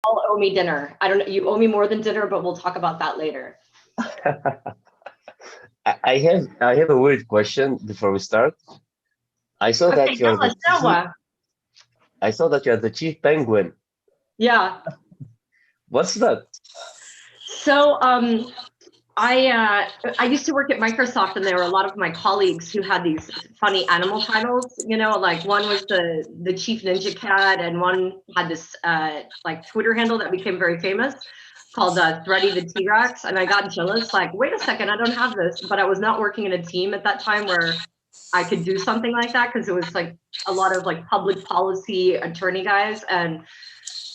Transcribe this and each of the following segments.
all owe me dinner. I don't know, you owe me more than dinner, but we'll talk about that later. I have a weird question before we start. I saw Okay, that you are the Yalla, chief. Sawa. I saw that you are the chief penguin. Yeah. What's that? So I used to work at Microsoft, and there were a lot of my colleagues who had these funny animal titles. You know, like one was the chief ninja cat, and one had this like Twitter handle that became very famous called Thready the T-Rex. And I got jealous, like, wait a second, I don't have this. But I was not working in a team at that time where I could do something like that, because it was like a lot of like public policy attorney guys. And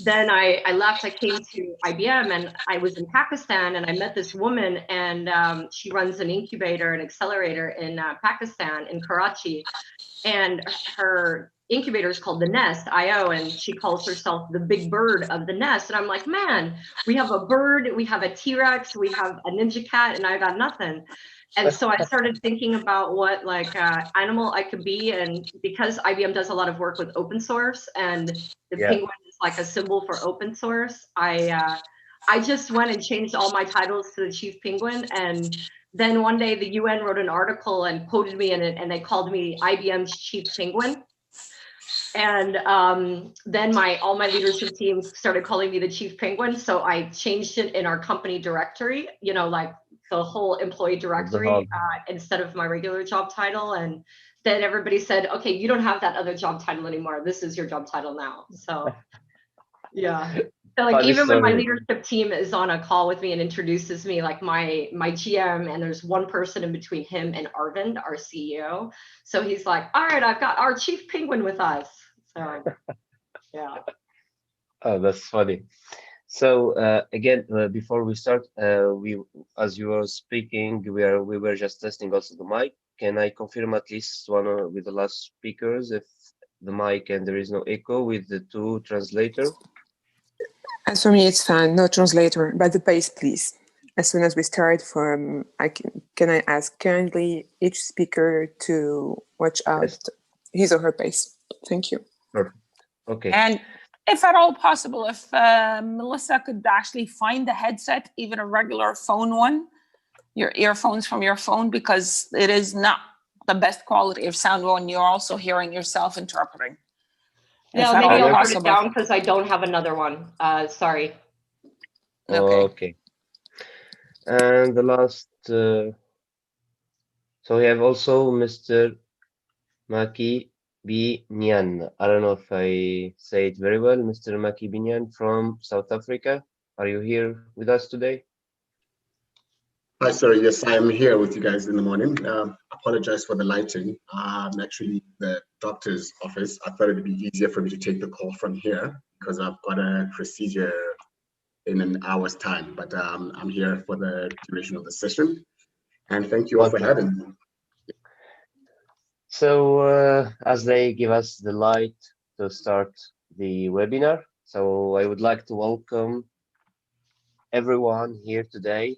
then I left, I came to IBM, and I was in Pakistan, and I met this woman, and she runs an incubator and accelerator in Pakistan, in Karachi. And her incubator is called the Nest IO, and she calls herself the big bird of the nest. And I'm like, man, we have a bird, we have a T-Rex, we have a ninja cat, and I got nothing. And so I started thinking about what like animal I could be. And because IBM does a lot of work with open source, and the Yeah, penguin is like a symbol for open source, I just went and changed all my titles to the chief penguin. And then one day the UN wrote an article and quoted me in it, and they called me IBM's chief penguin. And then all my leadership team started calling me the chief penguin. So I changed it in our company directory, you know, like the whole employee of the directory, hall. instead of my regular job title. And then everybody said, okay, you don't have that other job title anymore. This is your job title now. So yeah. So like Funny even when my story. leadership team is on a call with me and introduces me, like my GM, and there's one person in between him and Arvind, our CEO. So he's like, all right, I've got our chief penguin with us. So yeah. Oh, that's funny. So again, before we start, as you were speaking, we were just testing also the mic. Can I confirm at least one with the last speakers if the mic and there is no echo with the two translator? As for me, it's fine. No translator, but the pace, please. As soon as we start, can I ask kindly each speaker to watch out Yes, his or her pace? Thank you. perfect. Okay. And if at all possible, if Melissa could actually find the headset, even a regular phone one, your earphones from your phone, because it is not the best quality of sound when you're also hearing yourself interpreting. Yeah, If at maybe all I'll turn it possible. down because I don't have another one. Sorry. Okay. Okay. And the last, so we have also Mr. Maki Binyan. I don't know if I say it very well. Mr. Maki Binyan from South Africa. Are you here with us today? Hi, sorry. Yes, I am here with you guys in the morning. Apologize for the lighting. I'm actually the doctor's office. I thought it'd be easier for me to take the call from here because I've got a procedure in an hour's time. But I'm here for the duration of the session. And thank you all for Okay. having me. So as they give us the light to start the webinar, so I would like to welcome everyone here today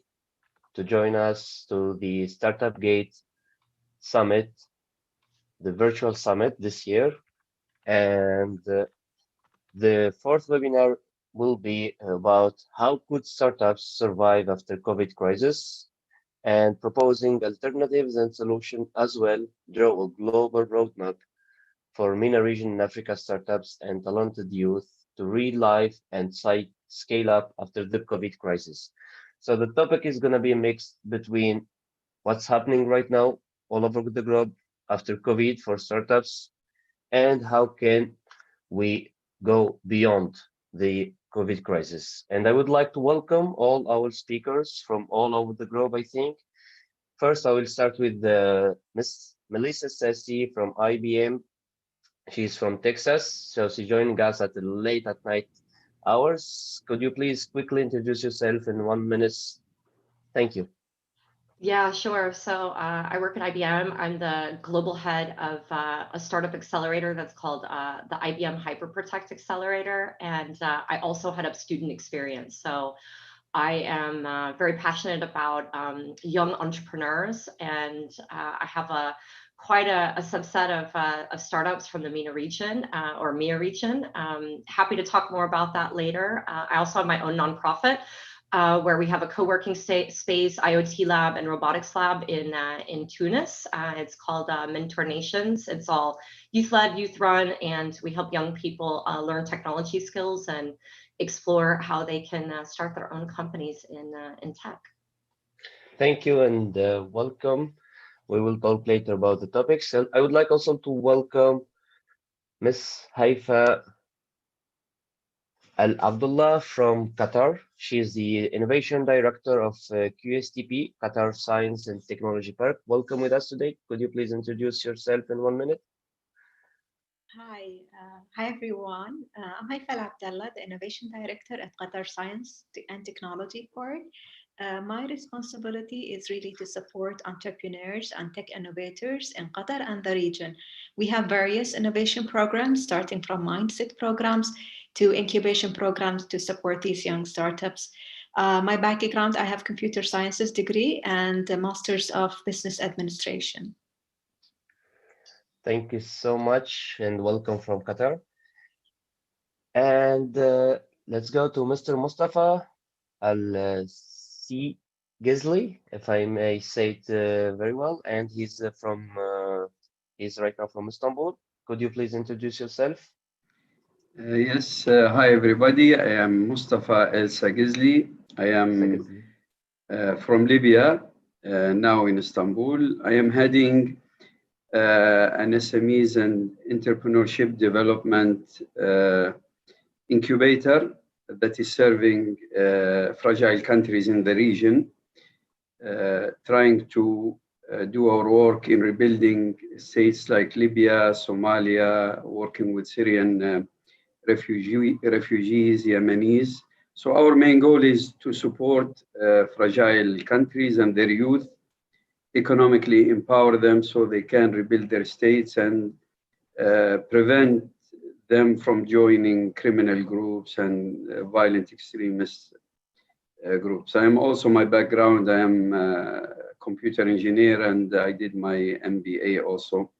to join us to the Startup Gate Summit, the virtual summit this year. And the fourth webinar will be about how could startups survive after COVID crisis, and proposing alternatives and solutions as well, draw a global roadmap for MENA region and Africa startups and talented youth to real life and scale up after the COVID crisis. So the topic is going to be a mix between what's happening right now all over the globe after COVID for startups, and how can we go beyond the COVID crisis. And I would like to welcome all our speakers from all over the globe, I think. First, I will start with Miss Melissa Sessi from IBM. She's from Texas, so she's joining us at the late at night hours. Could you please quickly introduce yourself in 1 minute? Thank you. Yeah, sure. So I work at IBM. I'm the global head of a startup accelerator that's called the IBM HyperProtect Accelerator. And I also head up student experience. So I am very passionate about young entrepreneurs, and I have a quite a subset of startups from the MENA region or MEA region. Happy to talk more about that later. I also have my own nonprofit where we have a co-working space, IoT lab, and robotics lab in Tunis. It's called Mentor Nations. It's all youth-led, youth-run, and we help young people learn technology skills and explore how they can start their own companies in tech. Thank you and welcome. We will talk later about the topics. And I would like also to welcome Ms. Haifa Al Abdullah from Qatar. She is the Innovation Director of QSTP, Qatar Science and Technology Park. Welcome with us today. Could you please introduce yourself in 1 minute? Hi everyone. I'm Haifa Al Abdullah, the Innovation Director at Qatar Science and Technology Park. My responsibility is really to support entrepreneurs and tech innovators in Qatar and the region. We have various innovation programs, starting from mindset programs to incubation programs to support these young startups. My background, I have computer sciences degree and a master's of business administration. Thank you so much and welcome from Qatar. And let's go to Mr. Mustafa Al Gizli, if I may say it very well, and he's he's right now from Istanbul. Could you please introduce yourself? Yes, hi everybody. I am Mustafa El Sagizli. I am from Libya, now in Istanbul. I am heading an SMEs and entrepreneurship development incubator that is serving fragile countries in the region, trying to do our work in rebuilding states like Libya, Somalia, working with Syrian refugees, Yemenis. So our main goal is to support fragile countries and their youth, economically empower them so they can rebuild their states and prevent them from joining criminal groups and violent extremist groups. I am also, my background, I am a computer engineer and I did my MBA also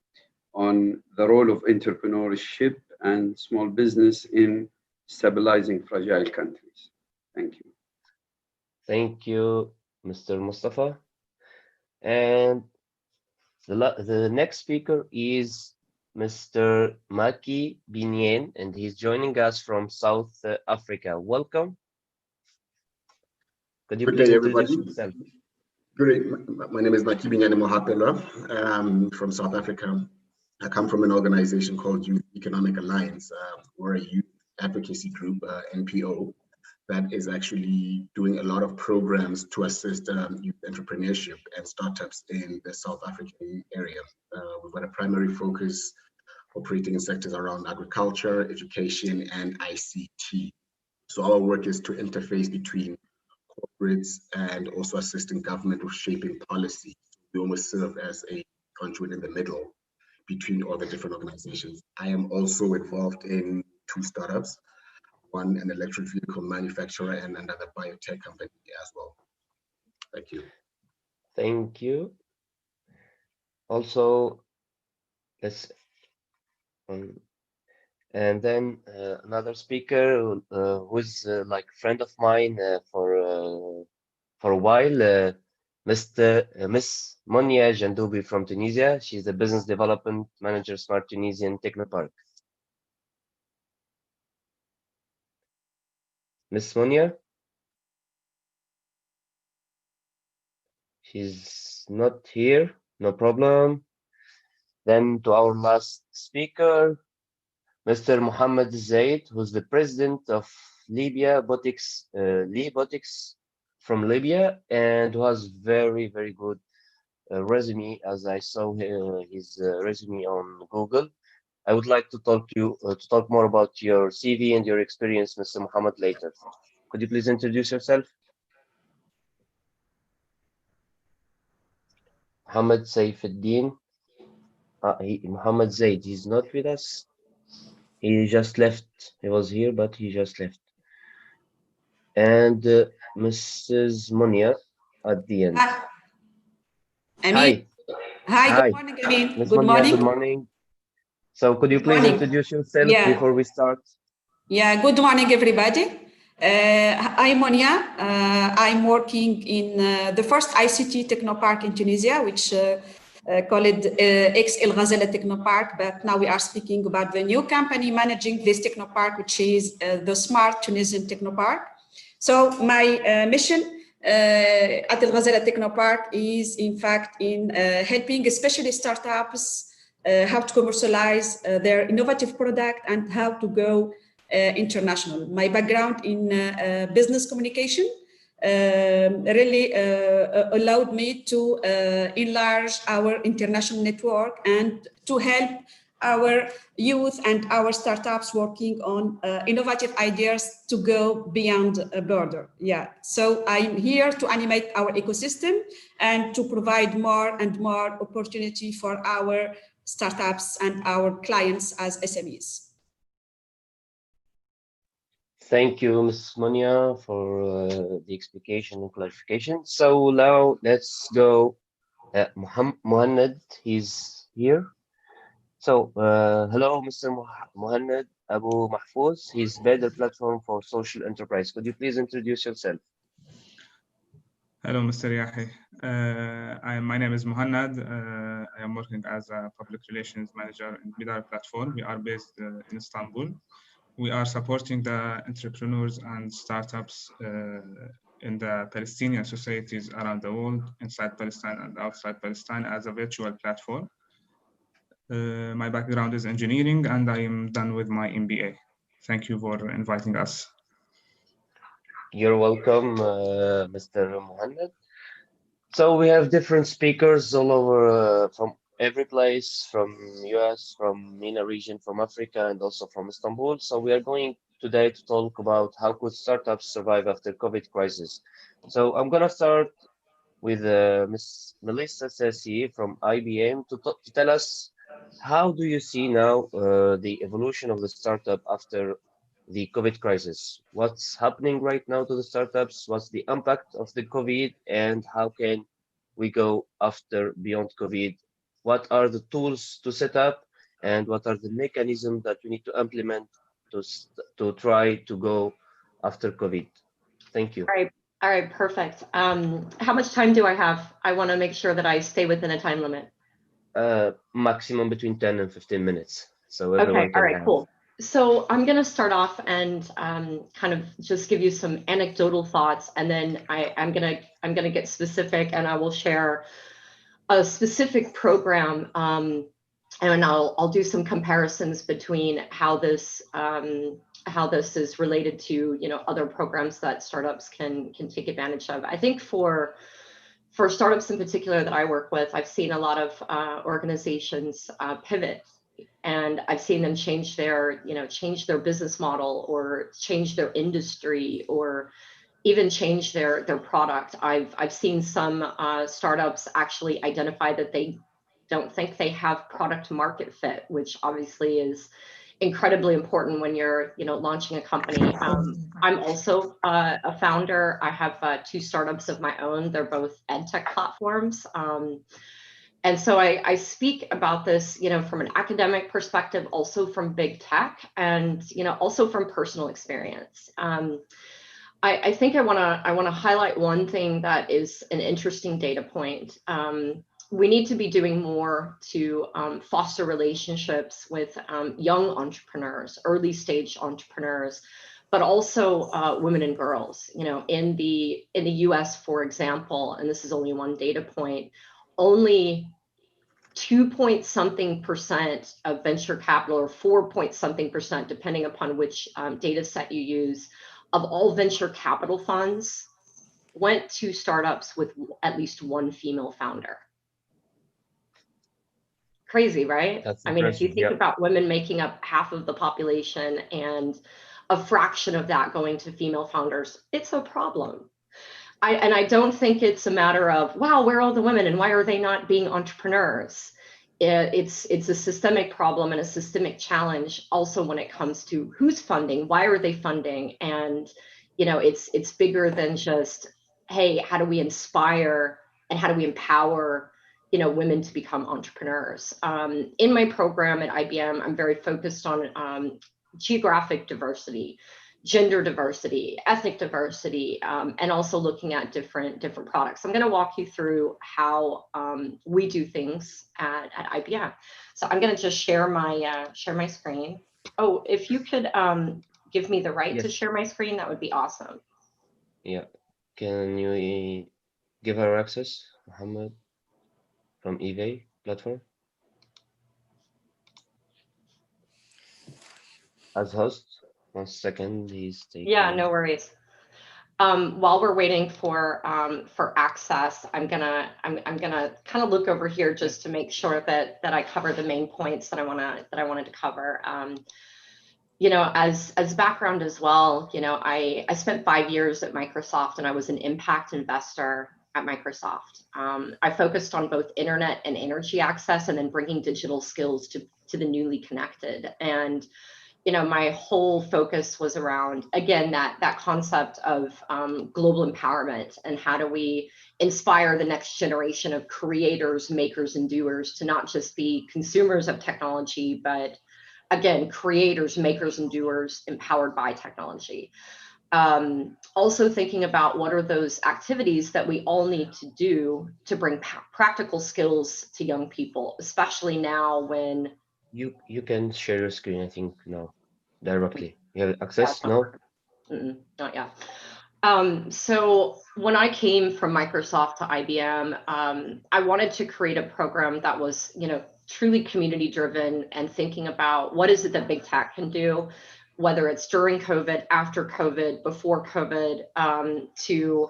on the role of entrepreneurship and small business in stabilizing fragile countries. Thank you. Thank you, Mr. Mustafa. And the next speaker is Mr. Maki Binyen, and he's joining us from South Africa. Welcome. Could you please introduce yourself? Great. My name is Maki Binyen Mohapela. From South Africa. I come from an organization called Youth Economic Alliance. We're a youth advocacy group, NPO, that is actually doing a lot of programs to assist youth entrepreneurship and startups in the South African area. We've got a primary focus operating in sectors around agriculture, education, and ICT. So our work is to interface between corporates and also assisting government with shaping policy. We almost serve as a conduit in the middle between all the different organizations. I am also involved in 2 startups, one an electric vehicle manufacturer and another biotech company as well. Thank you. Thank you. Also, let's and then another speaker who's like a friend of mine for a while, Miss Monia Jandoubi from Tunisia. She's the Business Development Manager, Smart Tunisian Technopark. Miss Monia? She's not here, no problem. Then to our last speaker, Mr. Mohammed Zaid, who's the president of Libya Botics, Botics from Libya, and who has very, very good resume, as I saw his resume on Google. I would like to talk to you to talk more about your CV and your experience, Mr. Mohammed, later. Could you please introduce yourself? Mohammed Saifuddin. Mohammed Zaid, he's not with us. He just left. He was here, but he just left. And Mrs. Monia at the end. Hi. Hi. Hi, Hi, good morning, Amin. Ms. Good Monia, good morning. morning. So could you Good please morning. introduce yourself Yeah, before we start? yeah, good morning, everybody. I'm Monia. I'm working in the first ICT Technopark in Tunisia, which call it ex El Ghazala Technopark, but now we are speaking about the new company managing this Technopark, which is the Smart Tunisian Technopark. So my mission at El Ghazala Technopark is in fact in helping especially startups how to commercialize their innovative product and how to go international. My background in business communication really allowed me to enlarge our international network and to help our youth and our startups working on innovative ideas to go beyond a border. Yeah, so I'm here to animate our ecosystem and to provide more and more opportunity for our startups and our clients as SMEs. Thank you, Ms. Monia, for the explication and clarification. So now let's go. Mohammed, he's here. So hello, Mr. Mohammed Abu Mahfouz. He's Better Platform for Social Enterprise. Could you please introduce yourself? Hello, Mr. Yahi. My name is Muhannad. I am working as a public relations manager in Better Platform. We are based in Istanbul. We are supporting the entrepreneurs and startups in the Palestinian societies around the world, inside Palestine and outside Palestine, as a virtual platform. My background is engineering, and I am done with my MBA. Thank you for inviting us. You're welcome, Mr. Mohammed. So we have different speakers all over from every place, from US, from MENA region, from Africa, and also from Istanbul. So we are going today to talk about how could startups survive after COVID crisis. So I'm gonna start with Ms. Melissa Sessi from IBM to tell us how do you see now the evolution of the startup after the COVID crisis? What's happening right now to the startups? What's the impact of the COVID, and how can we go after beyond COVID? What are the tools to set up, and what are the mechanisms that we need to implement to try to go after COVID? Thank you. All right, perfect. How much time do I have? I want to make sure that I stay within a time limit. Maximum between 10 and 15 minutes. So everyone Okay, all can right, have. cool. So I'm going to start off and kind of just give you some anecdotal thoughts, and then I'm gonna get specific, and I will share a specific program, and I'll do some comparisons between how this is related to other programs that startups can take advantage of. I think for startups in particular that I work with, I've seen a lot of organizations pivot, and I've seen them change their business model, or change their industry, or even change their product. I've seen some startups actually identify that they don't think they have product market fit, which obviously is incredibly important when you're launching a company. I'm also a founder. I have 2 startups of my own. They're both ed tech platforms. And so I speak about this, from an academic perspective, also from big tech, and also from personal experience. I think I want to highlight one thing that is an interesting data point. We need to be doing more to foster relationships with young entrepreneurs, early stage entrepreneurs, but also women and girls. In the US, for example, and this is only one data point, only 2-point-something% of venture capital, or 4-point-something%, depending upon which data set you use, of all venture capital funds went to startups with at least one female founder. Crazy, right? That's I mean, if you impressive. think Yeah. about women making up half of the population and a fraction of that going to female founders, it's a problem. I don't think it's a matter of, wow, where are all the women and why are they not being entrepreneurs? It's a systemic problem and a systemic challenge also when it comes to who's funding, why are they funding? And, it's bigger than just, hey, how do we inspire and how do we empower, women to become entrepreneurs. In my program at IBM, I'm very focused on geographic diversity, gender diversity, ethnic diversity, and also looking at different products. I'm going to walk you through how we do things at IBM. So I'm going to just share my screen. Oh, if you could give me the right to share my screen, that would be awesome. Yeah. Can you give her access, Mohammed, from eBay platform? As host, 1 second, he's taking. Yeah, no worries. While we're waiting for access, I'm gonna kind of look over here just to make sure that I cover the main points that I wanted to cover. As background as well, I spent 5 years at Microsoft, and I was an impact investor at Microsoft. I focused on both internet and energy access, and then bringing digital skills to the newly connected. And my whole focus was around, again, that concept of global empowerment, and how do we inspire the next generation of creators, makers, and doers to not just be consumers of technology, but again, creators, makers, and doers empowered by technology. Also thinking about what are those activities that we all need to do to bring practical skills to young people, especially now when you can share your screen, I think, now directly. You have access now? Not yet. So when I came from Microsoft to IBM, I wanted to create a program that was, truly community driven, and thinking about what is it that big tech can do, whether it's during COVID, after COVID, before COVID, to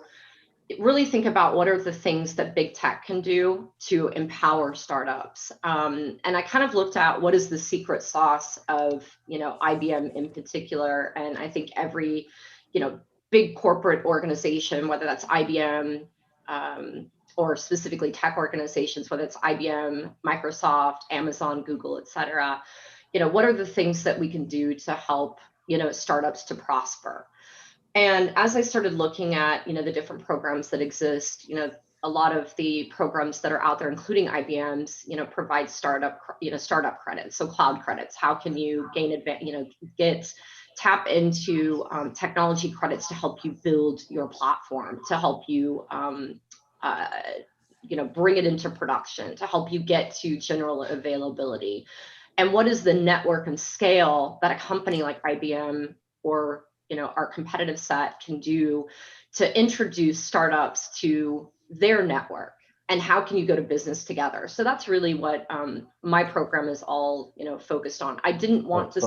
really think about what are the things that big tech can do to empower startups. And I kind of looked at what is the secret sauce of, IBM in particular. And I think every, big corporate organization, whether that's IBM, or specifically tech organizations, whether it's IBM, Microsoft, Amazon, Google, et cetera, what are the things that we can do to help, startups to prosper? And as I started looking at, the different programs that exist, a lot of the programs that are out there, including IBM's, provide startup credits, so cloud credits. How can you tap into technology credits to help you build your platform, to help you, bring it into production, to help you get to general availability? And what is the network and scale that a company like IBM or our competitive set can do to introduce startups to their network? And how can you go to business together? So that's really what my program is all focused on. I didn't want to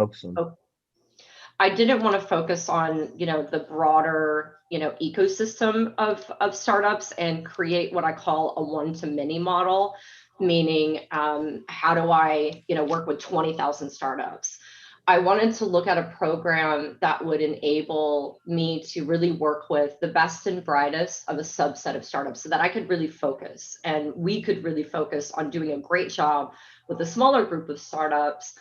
focus on the broader ecosystem of startups and create what I call a one-to-many model, meaning how do I work with 20,000 startups? I wanted to look at a program that would enable me to really work with the best and brightest of a subset of startups, so that I could really focus, and we could really focus on doing a great job with a smaller group of startups,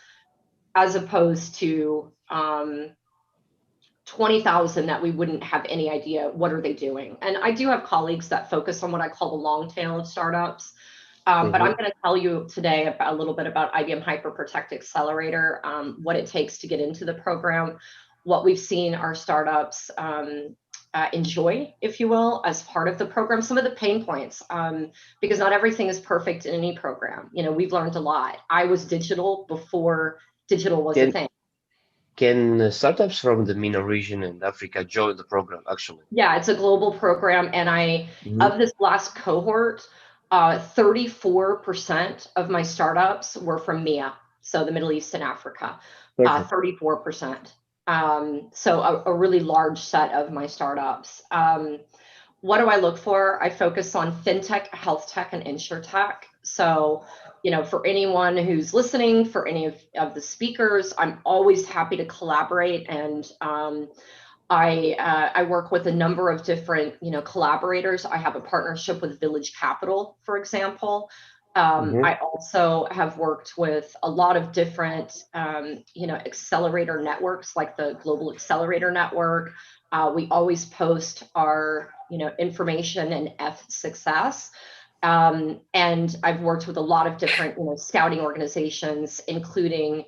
as opposed to 20,000 that we wouldn't have any idea what are they doing. And I do have colleagues that focus on what I call the long tail of startups. But I'm going to tell you today about, a little bit about IBM HyperProtect Accelerator, what it takes to get into the program, what we've seen our startups enjoy, if you will, as part of the program, some of the pain points, because not everything is perfect in any program. We've learned a lot. I was digital before digital was a thing. Can startups from the MENA region and Africa join the program, actually? Yeah, it's a global program. And of this last cohort, 34% of my startups were from MEA, so the Middle East and Africa, 34%. So a really large set of my startups. What do I look for? I focus on fintech, health tech, and insurtech. So, for anyone who's listening, for any of the speakers, I'm always happy to collaborate. And I work with a number of different, collaborators. I have a partnership with Village Capital, for example. I also have worked with a lot of different, accelerator networks, like the Global Accelerator Network. We always post our, information and F success. And I've worked with a lot of different, scouting organizations, including,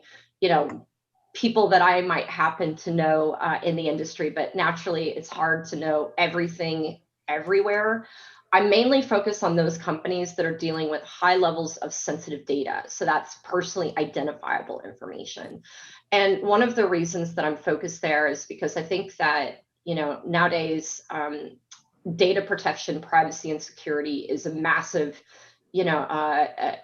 people that I might happen to know in the industry, but naturally it's hard to know everything everywhere. I mainly focus on those companies that are dealing with high levels of sensitive data. So that's personally identifiable information. And one of the reasons that I'm focused there is because I think that, nowadays, data protection, privacy, and security is a massive,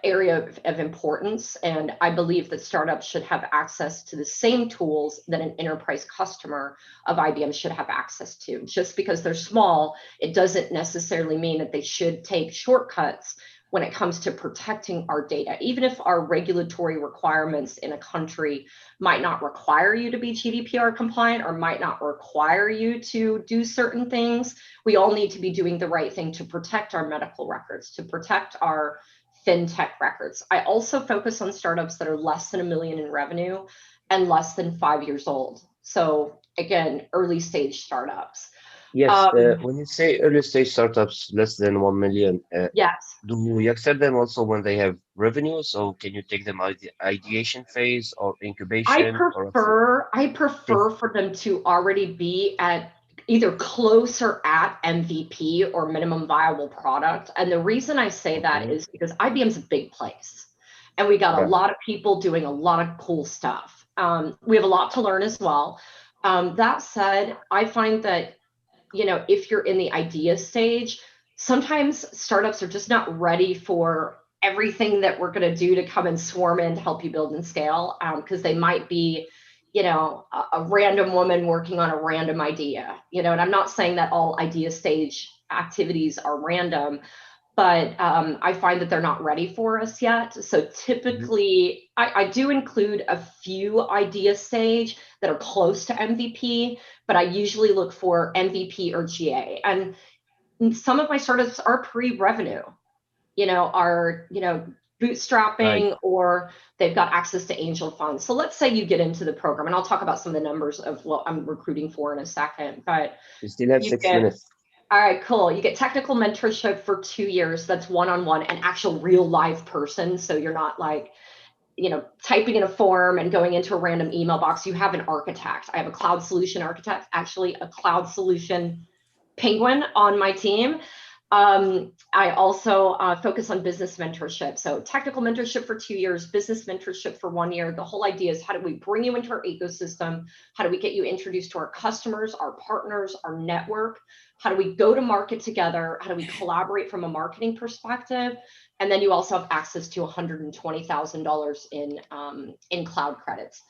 area of importance. And I believe that startups should have access to the same tools that an enterprise customer of IBM should have access to. Just because they're small, it doesn't necessarily mean that they should take shortcuts when it comes to protecting our data. Even if our regulatory requirements in a country might not require you to be GDPR compliant or might not require you to do certain things, we all need to be doing the right thing to protect our medical records, to protect our fintech records. I also focus on startups that are less than $1 million in revenue and less than 5 years old. So again, early stage startups. Yes, when you say early stage startups less than 1 million, Yes. do you accept them also when they have revenues, or can you take them out the ideation phase or incubation? I prefer for them to already be at either close or at MVP or minimum viable product. And the reason I say that is because IBM's a big place and we got a lot of people doing a lot of cool stuff. We have a lot to learn as well. That said, I find that, if you're in the idea stage, sometimes startups are just not ready for everything that we're going to do to come and swarm in to help you build and scale, because they might be, a random woman working on a random idea, and I'm not saying that all idea stage activities are random, but I find that they're not ready for us yet. So typically, I do include a few idea stage that are close to MVP, but I usually look for MVP or GA. And some of my startups are pre-revenue, are, bootstrapping, or they've got access to angel funds. So let's say you get into the program, and I'll talk about some of the numbers of what I'm recruiting for in a second, but you still have 6 minutes. All right, cool. You get technical mentorship for 2 years. That's one-on-one, an actual real live person. So you're not like, typing in a form and going into a random email box. You have an architect. I have a cloud solution architect, actually a cloud solution penguin on my team. I also focus on business mentorship. So technical mentorship for 2 years, business mentorship for 1 year. The whole idea is, how do we bring you into our ecosystem? How do we get you introduced to our customers, our partners, our network? How do we go to market together? How do we collaborate from a marketing perspective? And then you also have access to $120,000 in cloud credits.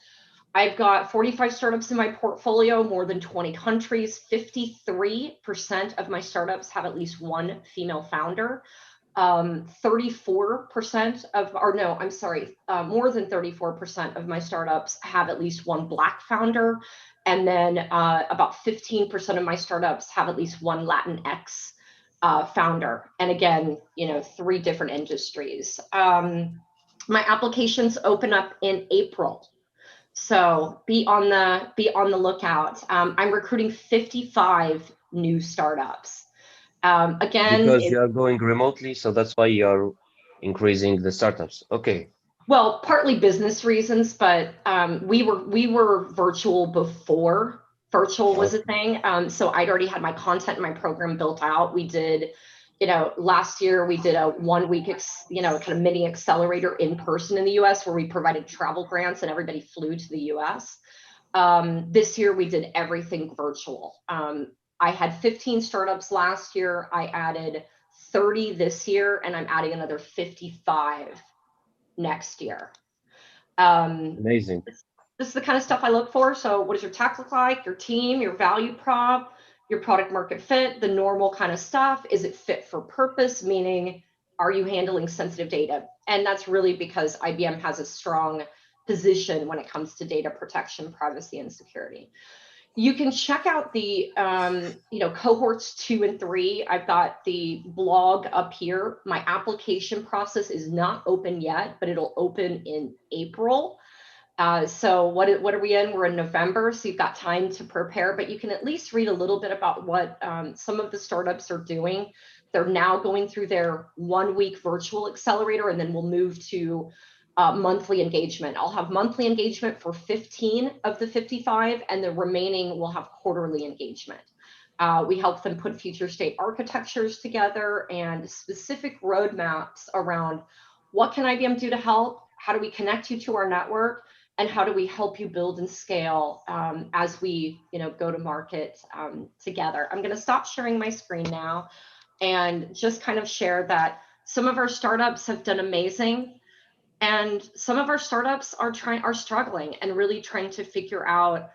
I've got 45 startups in my portfolio, more than 20 countries. 53% of my startups have at least one female founder. 34% more than 34% of my startups have at least one Black founder. And then about 15% of my startups have at least one Latinx founder. And again, 3 different industries. My applications open up in April. So be on the lookout. I'm recruiting 55 new startups. Again, because you are going remotely, so that's why you are increasing the startups. Okay. Well, partly business reasons, but we were virtual before virtual was a thing. So I'd already had my content and my program built out. We did, last year we did a 1 week, kind of mini accelerator in person in the US, where we provided travel grants and everybody flew to the US. This year we did everything virtual. I had 15 startups last year. I added 30 this year, and I'm adding another 55 next year. Amazing. This is the kind of stuff I look for. So what does your tech look like, your team, your value prop, your product market fit, the normal kind of stuff? Is it fit for purpose? Meaning, are you handling sensitive data? And that's really because IBM has a strong position when it comes to data protection, privacy, and security. You can check out the cohorts 2 and 3. I've got the blog up here. My application process is not open yet, but it'll open in April. So what are we in? We're in November, so you've got time to prepare, but you can at least read a little bit about what some of the startups are doing. They're now going through their 1-week virtual accelerator, and then we'll move to monthly engagement. I'll have monthly engagement for 15 of the 55, and the remaining will have quarterly engagement. We help them put future state architectures together and specific roadmaps around what can IBM do to help, how do we connect you to our network, and how do we help you build and scale as we go to market together. I'm going to stop sharing my screen now and just kind of share that some of our startups have done amazing, and some of our startups are struggling and really trying to figure out,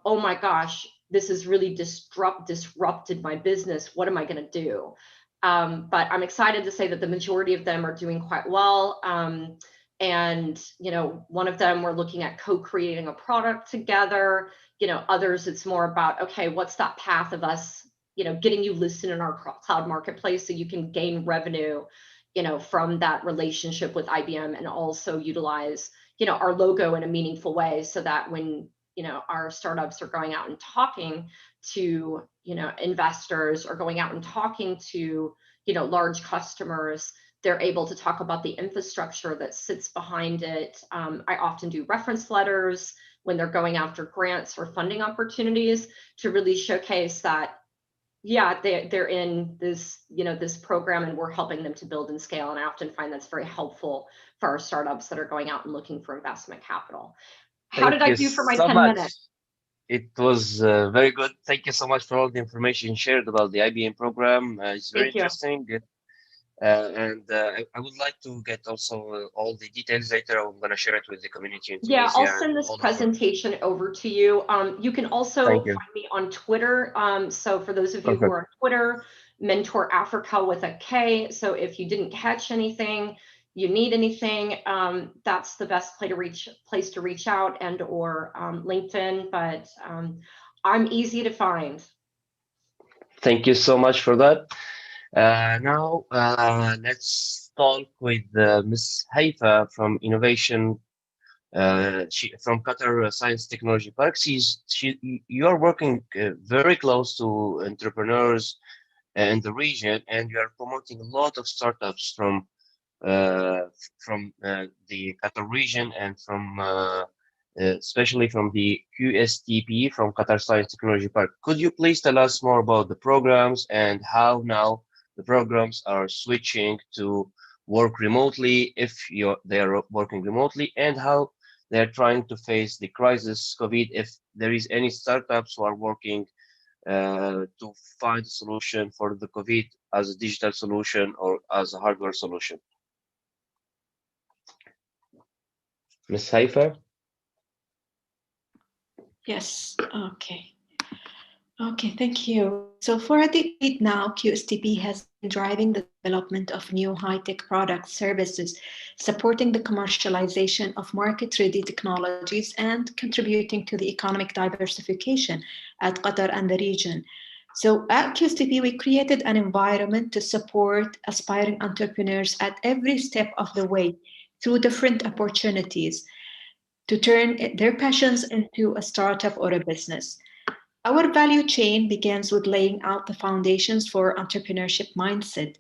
oh my gosh, this has really disrupted my business. What am I going to do? But I'm excited to say that the majority of them are doing quite well. And one of them, we're looking at co-creating a product together. Others, it's more about, okay, what's that path of us getting you listed in our cloud marketplace so you can gain revenue from that relationship with IBM, and also utilize our logo in a meaningful way, so that when our startups are going out and talking to investors, or going out and talking to large customers, they're able to talk about the infrastructure that sits behind it. I often do reference letters when they're going after grants or funding opportunities, to really showcase that, yeah, they're in this this program, and we're helping them to build and scale. And I often find that's very helpful for our startups that are going out and looking for investment capital. How did I do for my 10 minutes? It was very good. Thank you so much for all the information shared about the IBM program. It's very interesting. I would like to get also all the details later. I'm going to share it with the community in Tunisia. Yeah, I'll send this presentation over to you. You can also find me on Twitter. So for those of you who are on Twitter, Mentor Africa with a K. So if you didn't catch anything, you need anything, that's the best place to reach out, and or LinkedIn. But I'm easy to find. Thank you so much for that. Now, let's talk with Ms. Haifa from Innovation, from Qatar Science Technology Park. You are working very close to entrepreneurs in the region, and you are promoting a lot of startups from the Qatar region, and from especially from the QSTP, from Qatar Science Technology Park. Could you please tell us more about the programs, and how now the programs are switching to work remotely, if they are working remotely, and how they're trying to face the crisis COVID, if there is any startups who are working to find a solution for the COVID as a digital solution or as a hardware solution. Ms. Haifa? Yes, okay. Okay, thank you. So for a decade now, QSTP has been driving the development of new high-tech products, services, supporting the commercialization of market-ready technologies, and contributing to the economic diversification at Qatar and the region. So at QSTP, we created an environment to support aspiring entrepreneurs at every step of the way through different opportunities to turn their passions into a startup or a business. Our value chain begins with laying out the foundations for entrepreneurship mindset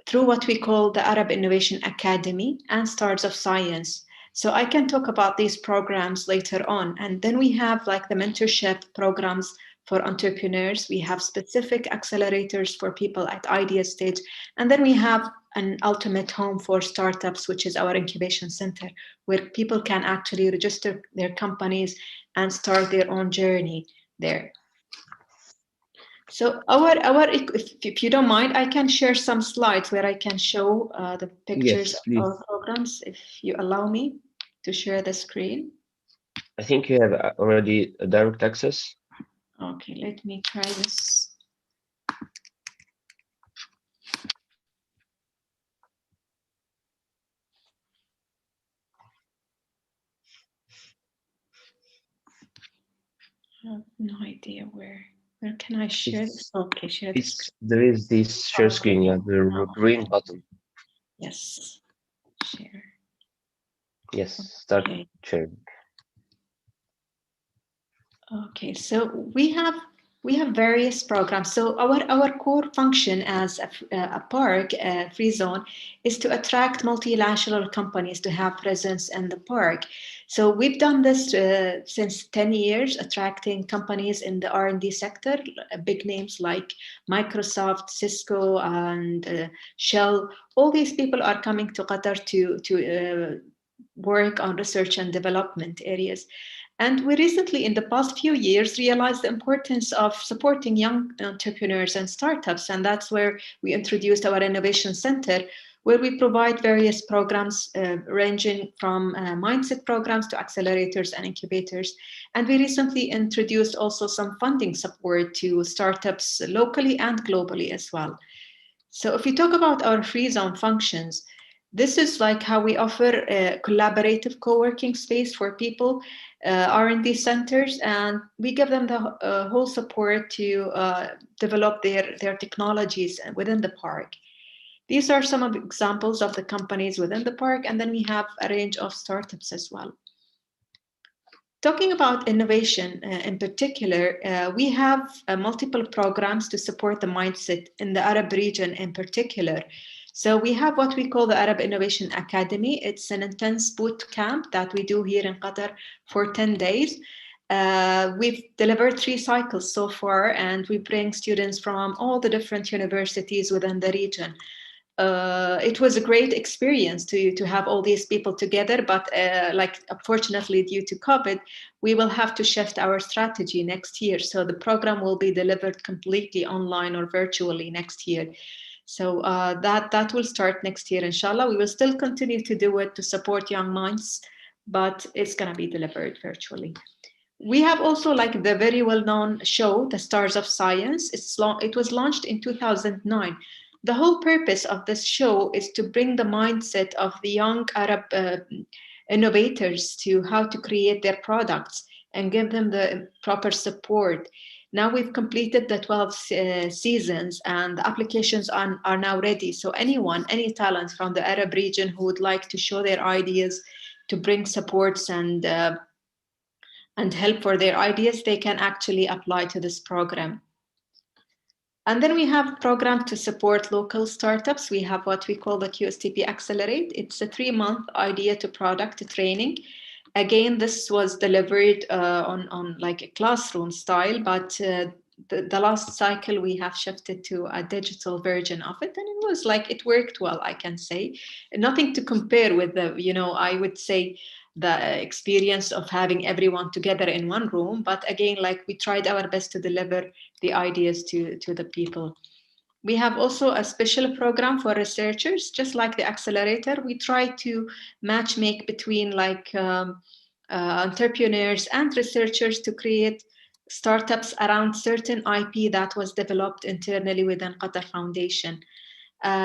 through what we call the Arab Innovation Academy and Stars of Science. So I can talk about these programs later on. And then we have like the mentorship programs for entrepreneurs. We have specific accelerators for people at idea stage. And then we have an ultimate home for startups, which is our incubation center, where people can actually register their companies and start their own journey there. So if you don't mind, I can share some slides where I can show the pictures of our programs, if you allow me to share the screen. I think you have already a direct access. Okay, let me try this. I have no idea where can I share this? Okay, share the screen. There is this share screen, yeah, the green button. Yes, share. Yes, start sharing. Okay, so we have various programs. So our core function as a park, Freezone, is to attract multilateral companies to have presence in the park. So we've done this since 10 years, attracting companies in the R&D sector, big names like Microsoft, Cisco, and Shell. All these people are coming to Qatar to work on research and development areas. And we recently, in the past few years, realized the importance of supporting young entrepreneurs and startups. And that's where we introduced our Innovation Center, where we provide various programs ranging from mindset programs to accelerators and incubators. And we recently introduced also some funding support to startups locally and globally as well. So if we talk about our Freezone functions, this is like how we offer a collaborative co-working space for people, R&D centers, and we give them the whole support to develop their technologies within the park. These are some of the examples of the companies within the park, and then we have a range of startups as well. Talking about innovation in particular, we have multiple programs to support the mindset in the Arab region in particular. So we have what we call the Arab Innovation Academy. It's an intense boot camp that we do here in Qatar for 10 days. We've delivered 3 cycles so far, and we bring students from all the different universities within the region. It was a great experience to have all these people together, but unfortunately due to COVID, we will have to shift our strategy next year. So the program will be delivered completely online or virtually next year. So that will start next year, inshallah. We will still continue to do it to support young minds, but it's going to be delivered virtually. We have also like the very well-known show, The Stars of Science. It was launched in 2009. The whole purpose of this show is to bring the mindset of the young Arab innovators to how to create their products and give them the proper support. Now we've completed the 12 seasons, and the applications are now ready. So anyone, any talent from the Arab region who would like to show their ideas, to bring supports and help for their ideas, they can actually apply to this program. And then we have programs to support local startups. We have what we call the QSTP Accelerator. It's a 3-month idea to product training. Again, this was delivered on like a classroom style, but the last cycle we have shifted to a digital version of it, and it was like, it worked well, I can say. Nothing to compare with the, I would say, the experience of having everyone together in one room. But again, like, we tried our best to deliver the ideas to the people. We have also a special program for researchers, just like the accelerator. We try to matchmake between like entrepreneurs and researchers to create startups around certain IP that was developed internally within Qatar Foundation.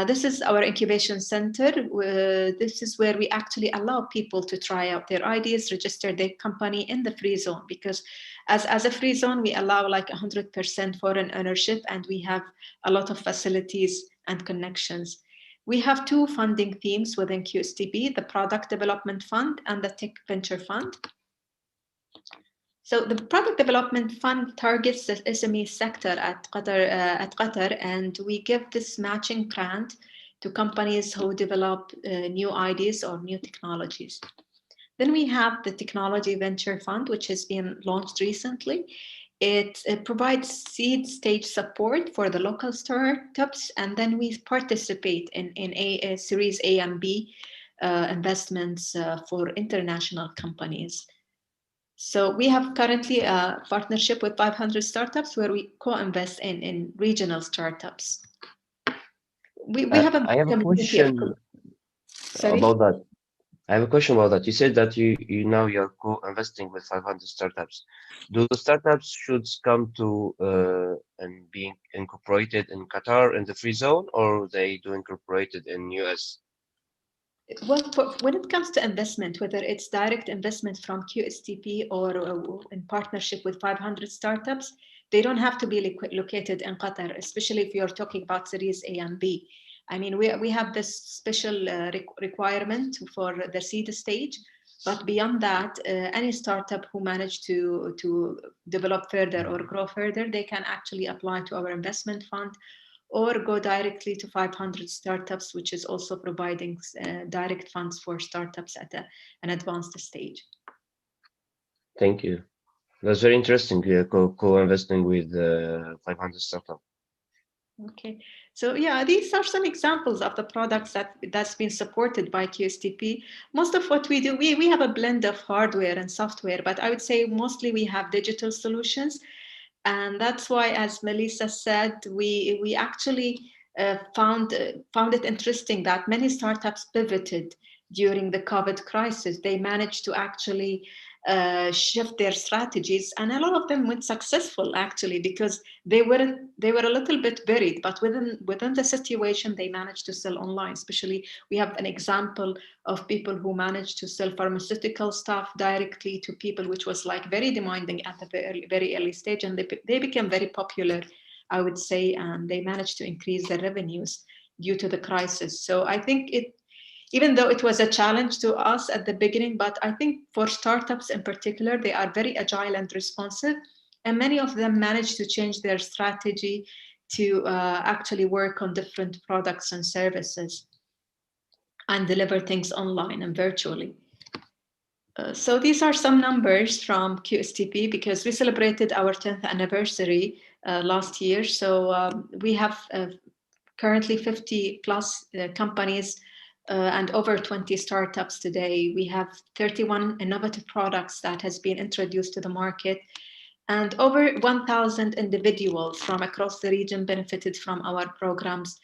This is our incubation center. This is where we actually allow people to try out their ideas, register their company in the free zone, because as a free zone, we allow like 100% foreign ownership, and we have a lot of facilities and connections. We have 2 funding themes within QSTP, the Product Development Fund and the Tech Venture Fund. So the Product Development Fund targets the SME sector at Qatar, and we give this matching grant to companies who develop new ideas or new technologies. Then we have the Technology Venture Fund, which has been launched recently. It provides seed stage support for the local startups, and then we participate in a Series A and B investments for international companies. So we have currently a partnership with 500 startups where we co-invest in regional startups. We have a I have a question about that. I have a question about that. You said that you're co-investing with 500 startups. Do the startups should come to and being incorporated in Qatar in the free zone, or they do incorporated in US? Well, when it comes to investment, whether it's direct investment from QSTP or in partnership with 500 startups, they don't have to be located in Qatar, especially if you're talking about Series A and B. I mean, we have this special requirement for the seed stage. But beyond that, any startup who managed to develop further or grow further, they can actually apply to our investment fund or go directly to 500 startups, which is also providing direct funds for startups at an advanced stage. Thank you. That's very interesting, co-investing with 500 startups. Okay, so yeah, these are some examples of the products that's been supported by QSTP. Most of what we do, we have a blend of hardware and software, but I would say mostly we have digital solutions. And that's why, as Melissa said, we actually found it interesting that many startups pivoted during the COVID crisis. They managed to actually shift their strategies, and a lot of them went successful actually because they were a little bit buried, but within the situation they managed to sell online. Especially, we have an example of people who managed to sell pharmaceutical stuff directly to people, which was like very demanding at the very early stage, and they became very popular, I would say, and they managed to increase their revenues due to the crisis. So I think even though it was a challenge to us at the beginning, but I think for startups in particular, they are very agile and responsive, and many of them managed to change their strategy to actually work on different products and services and deliver things online and virtually. So these are some numbers from QSTP because we celebrated our 10th anniversary last year. So we have currently 50 plus companies and over 20 startups today. We have 31 innovative products that has been introduced to the market, and over 1,000 individuals from across the region benefited from our programs.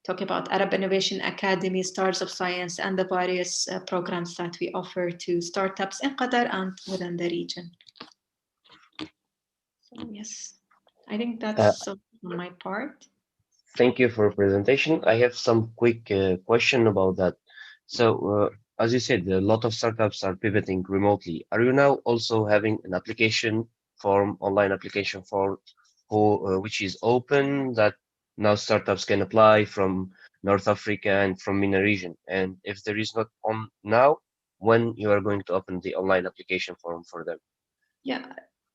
Talk about Arab Innovation Academy, Stars of Science, and the various programs that we offer to startups in Qatar and within the region. So yes, I think that's on my part. Thank you for presentation. I have some quick question about that. So, as you said, a lot of startups are pivoting remotely. Are you now also having an application form, online application form, which is open that now startups can apply from North Africa and from MENA region? And if there is not on now, when you are going to open the online application form for them? Yeah.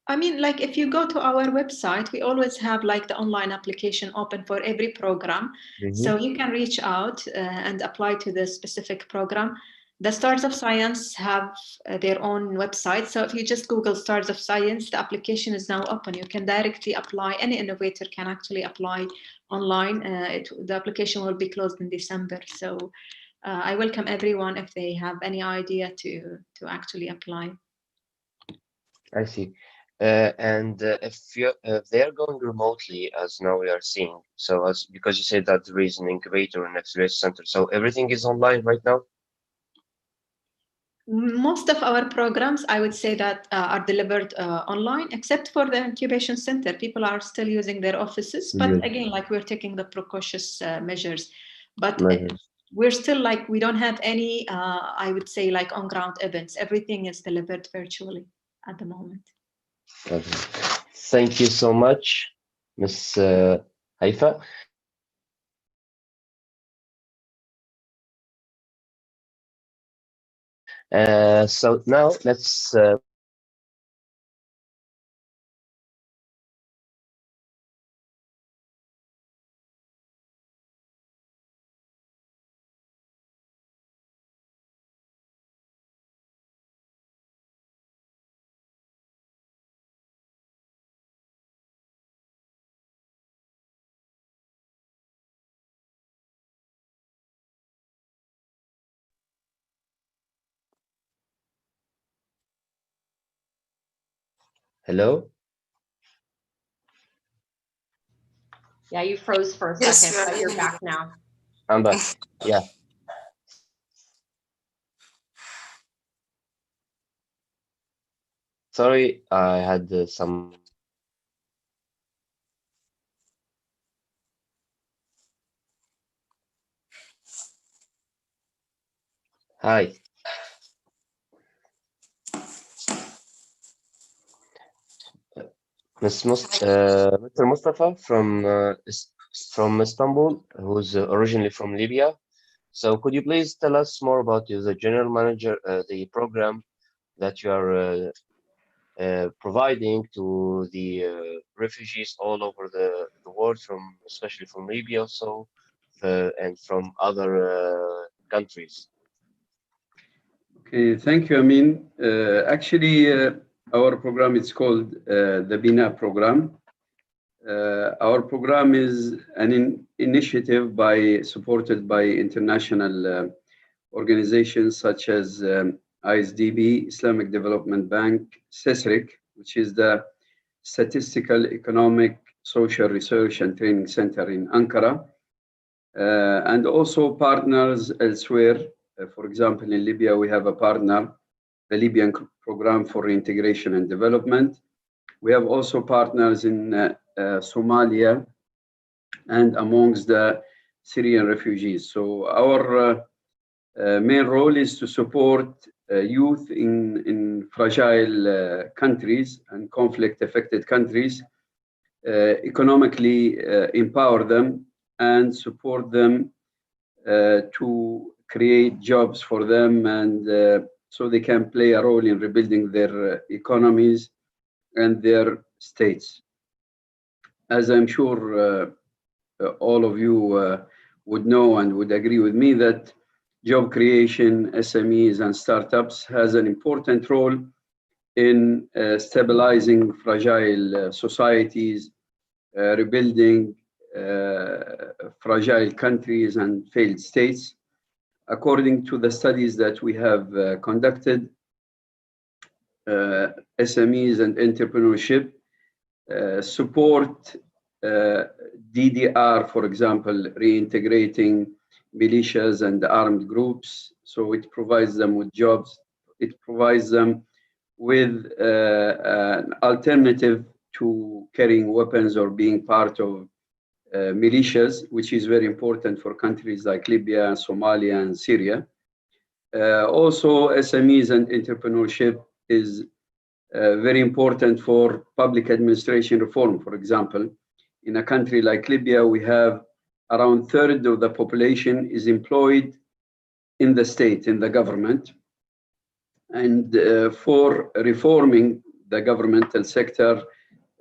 I mean, like if you go to our website, we always have like the online application open for every program. So you can reach out and apply to the specific program. The Stars of Science have their own website. So if you just Google Stars of Science, the application is now open. You can directly apply. Any innovator can actually apply online. The application will be closed in December. So I welcome everyone if they have any idea to actually apply. I see. If they are going remotely, as now we are seeing, so because you said that there is an incubator and acceleration center, so everything is online right now? Most of our programs, I would say that are delivered online, except for the incubation center. People are still using their offices, but again, like we're taking the precautious measures. But we're still like, we don't have any, I would say, like on-ground events. Everything is delivered virtually at the moment. Okay. Thank you so much, Ms. Haifa. So now let's hello. Yeah, you froze for a second, but you're back now. I'm back. Yeah. Sorry, I had some. Hi. Mr. Mustafa from Istanbul, who's originally from Libya. So could you please tell us more about you, the general manager, the program that you are providing to the refugees all over the world, especially from Libya also, and from other countries. Okay, thank you, Amin. Actually, our program is called the BINA program. Our program is an initiative supported by international organizations such as ISDB, Islamic Development Bank, SESRIC, which is the Statistical, Economic, Social Research and Training Center in Ankara, and also partners elsewhere. For example, in Libya, we have a partner, the Libyan Program for Reintegration and Development. We have also partners in Somalia and amongst the Syrian refugees. So our main role is to support youth in fragile countries and conflict-affected countries, economically empower them and support them to create jobs for them, and so they can play a role in rebuilding their economies and their states. As I'm sure all of you would know and would agree with me that job creation, SMEs and startups has an important role in stabilizing fragile societies, rebuilding fragile countries and failed states. According to the studies that we have conducted, SMEs and entrepreneurship support DDR, for example, reintegrating militias and armed groups. So it provides them with jobs. It provides them with an alternative to carrying weapons or being part of militias, which is very important for countries like Libya, Somalia, and Syria. Also, SMEs and entrepreneurship is very important for public administration reform. For example, in a country like Libya, we have around a third of the population is employed in the state, in the government. And for reforming the governmental sector,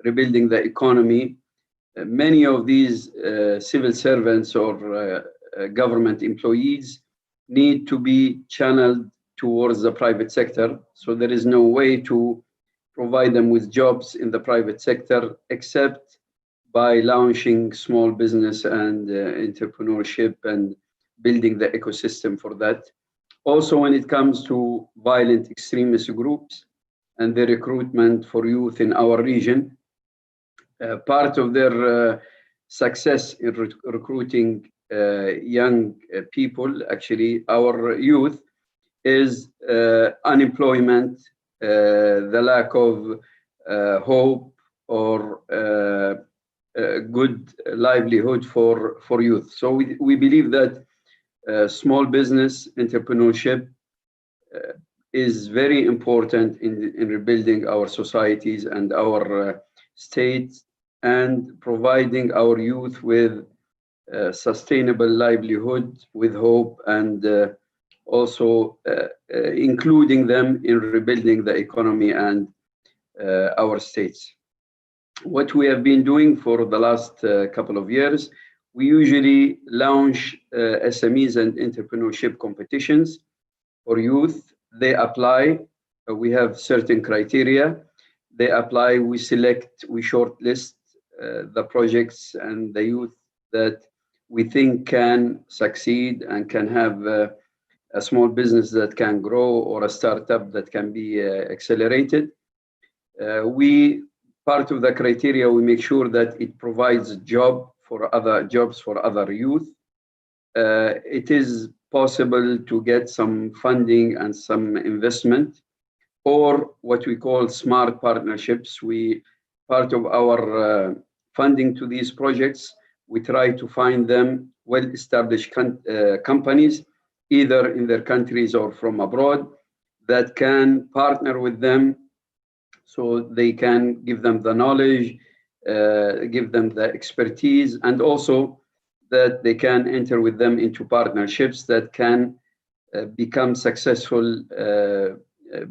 rebuilding the economy, many of these civil servants or government employees need to be channeled towards the private sector. So there is no way to provide them with jobs in the private sector except by launching small business and entrepreneurship and building the ecosystem for that. Also, when it comes to violent extremist groups and the recruitment for youth in our region, part of their success in recruiting young people, actually our youth, is unemployment, the lack of hope or good livelihood for youth. So we believe that small business entrepreneurship is very important in rebuilding our societies and our states and providing our youth with sustainable livelihood with hope, and also including them in rebuilding the economy and our states. What we have been doing for the last couple of years, we usually launch SMEs and entrepreneurship competitions for youth. They apply. We have certain criteria. They apply. We select. We shortlist the projects and the youth that we think can succeed and can have a small business that can grow or a startup that can be accelerated. Part of the criteria, we make sure that it provides jobs for other youth. It is possible to get some funding and some investment, or what we call smart partnerships. Part of our funding to these projects, we try to find them well-established companies, either in their countries or from abroad, that can partner with them so they can give them the knowledge, give them the expertise, and also that they can enter with them into partnerships that can become successful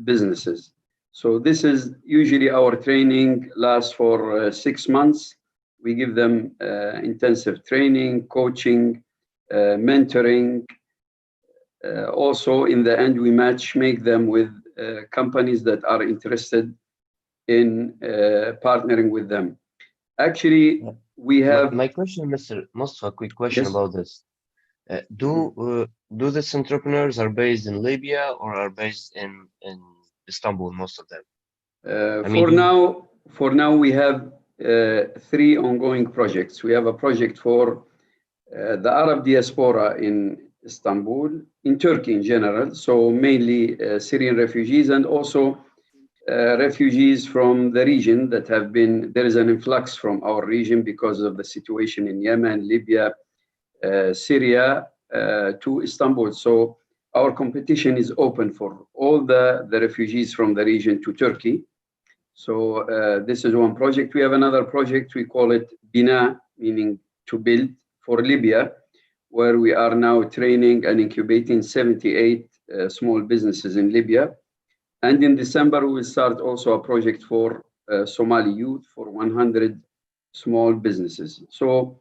businesses. So this is usually our training lasts for 6 months. We give them intensive training, coaching, mentoring. Also, in the end, we make them with companies that are interested in partnering with them. Actually, we have. My question, Mr. Mustafa, quick question Yes. about this. Do these entrepreneurs are based in Libya or are based in Istanbul, most of them? For now, we have 3 ongoing projects. We have a project for the Arab diaspora in Istanbul, in Turkey in general, so mainly Syrian refugees and also refugees from the region that have been, there is an influx from our region because of the situation in Yemen, Libya, Syria to Istanbul. So our competition is open for all the refugees from the region to Turkey. So this is one project. We have another project, we call it Bina, meaning to build, for Libya, where we are now training and incubating 78 small businesses in Libya. And in December, we will start also a project for Somali youth for 100 small businesses. So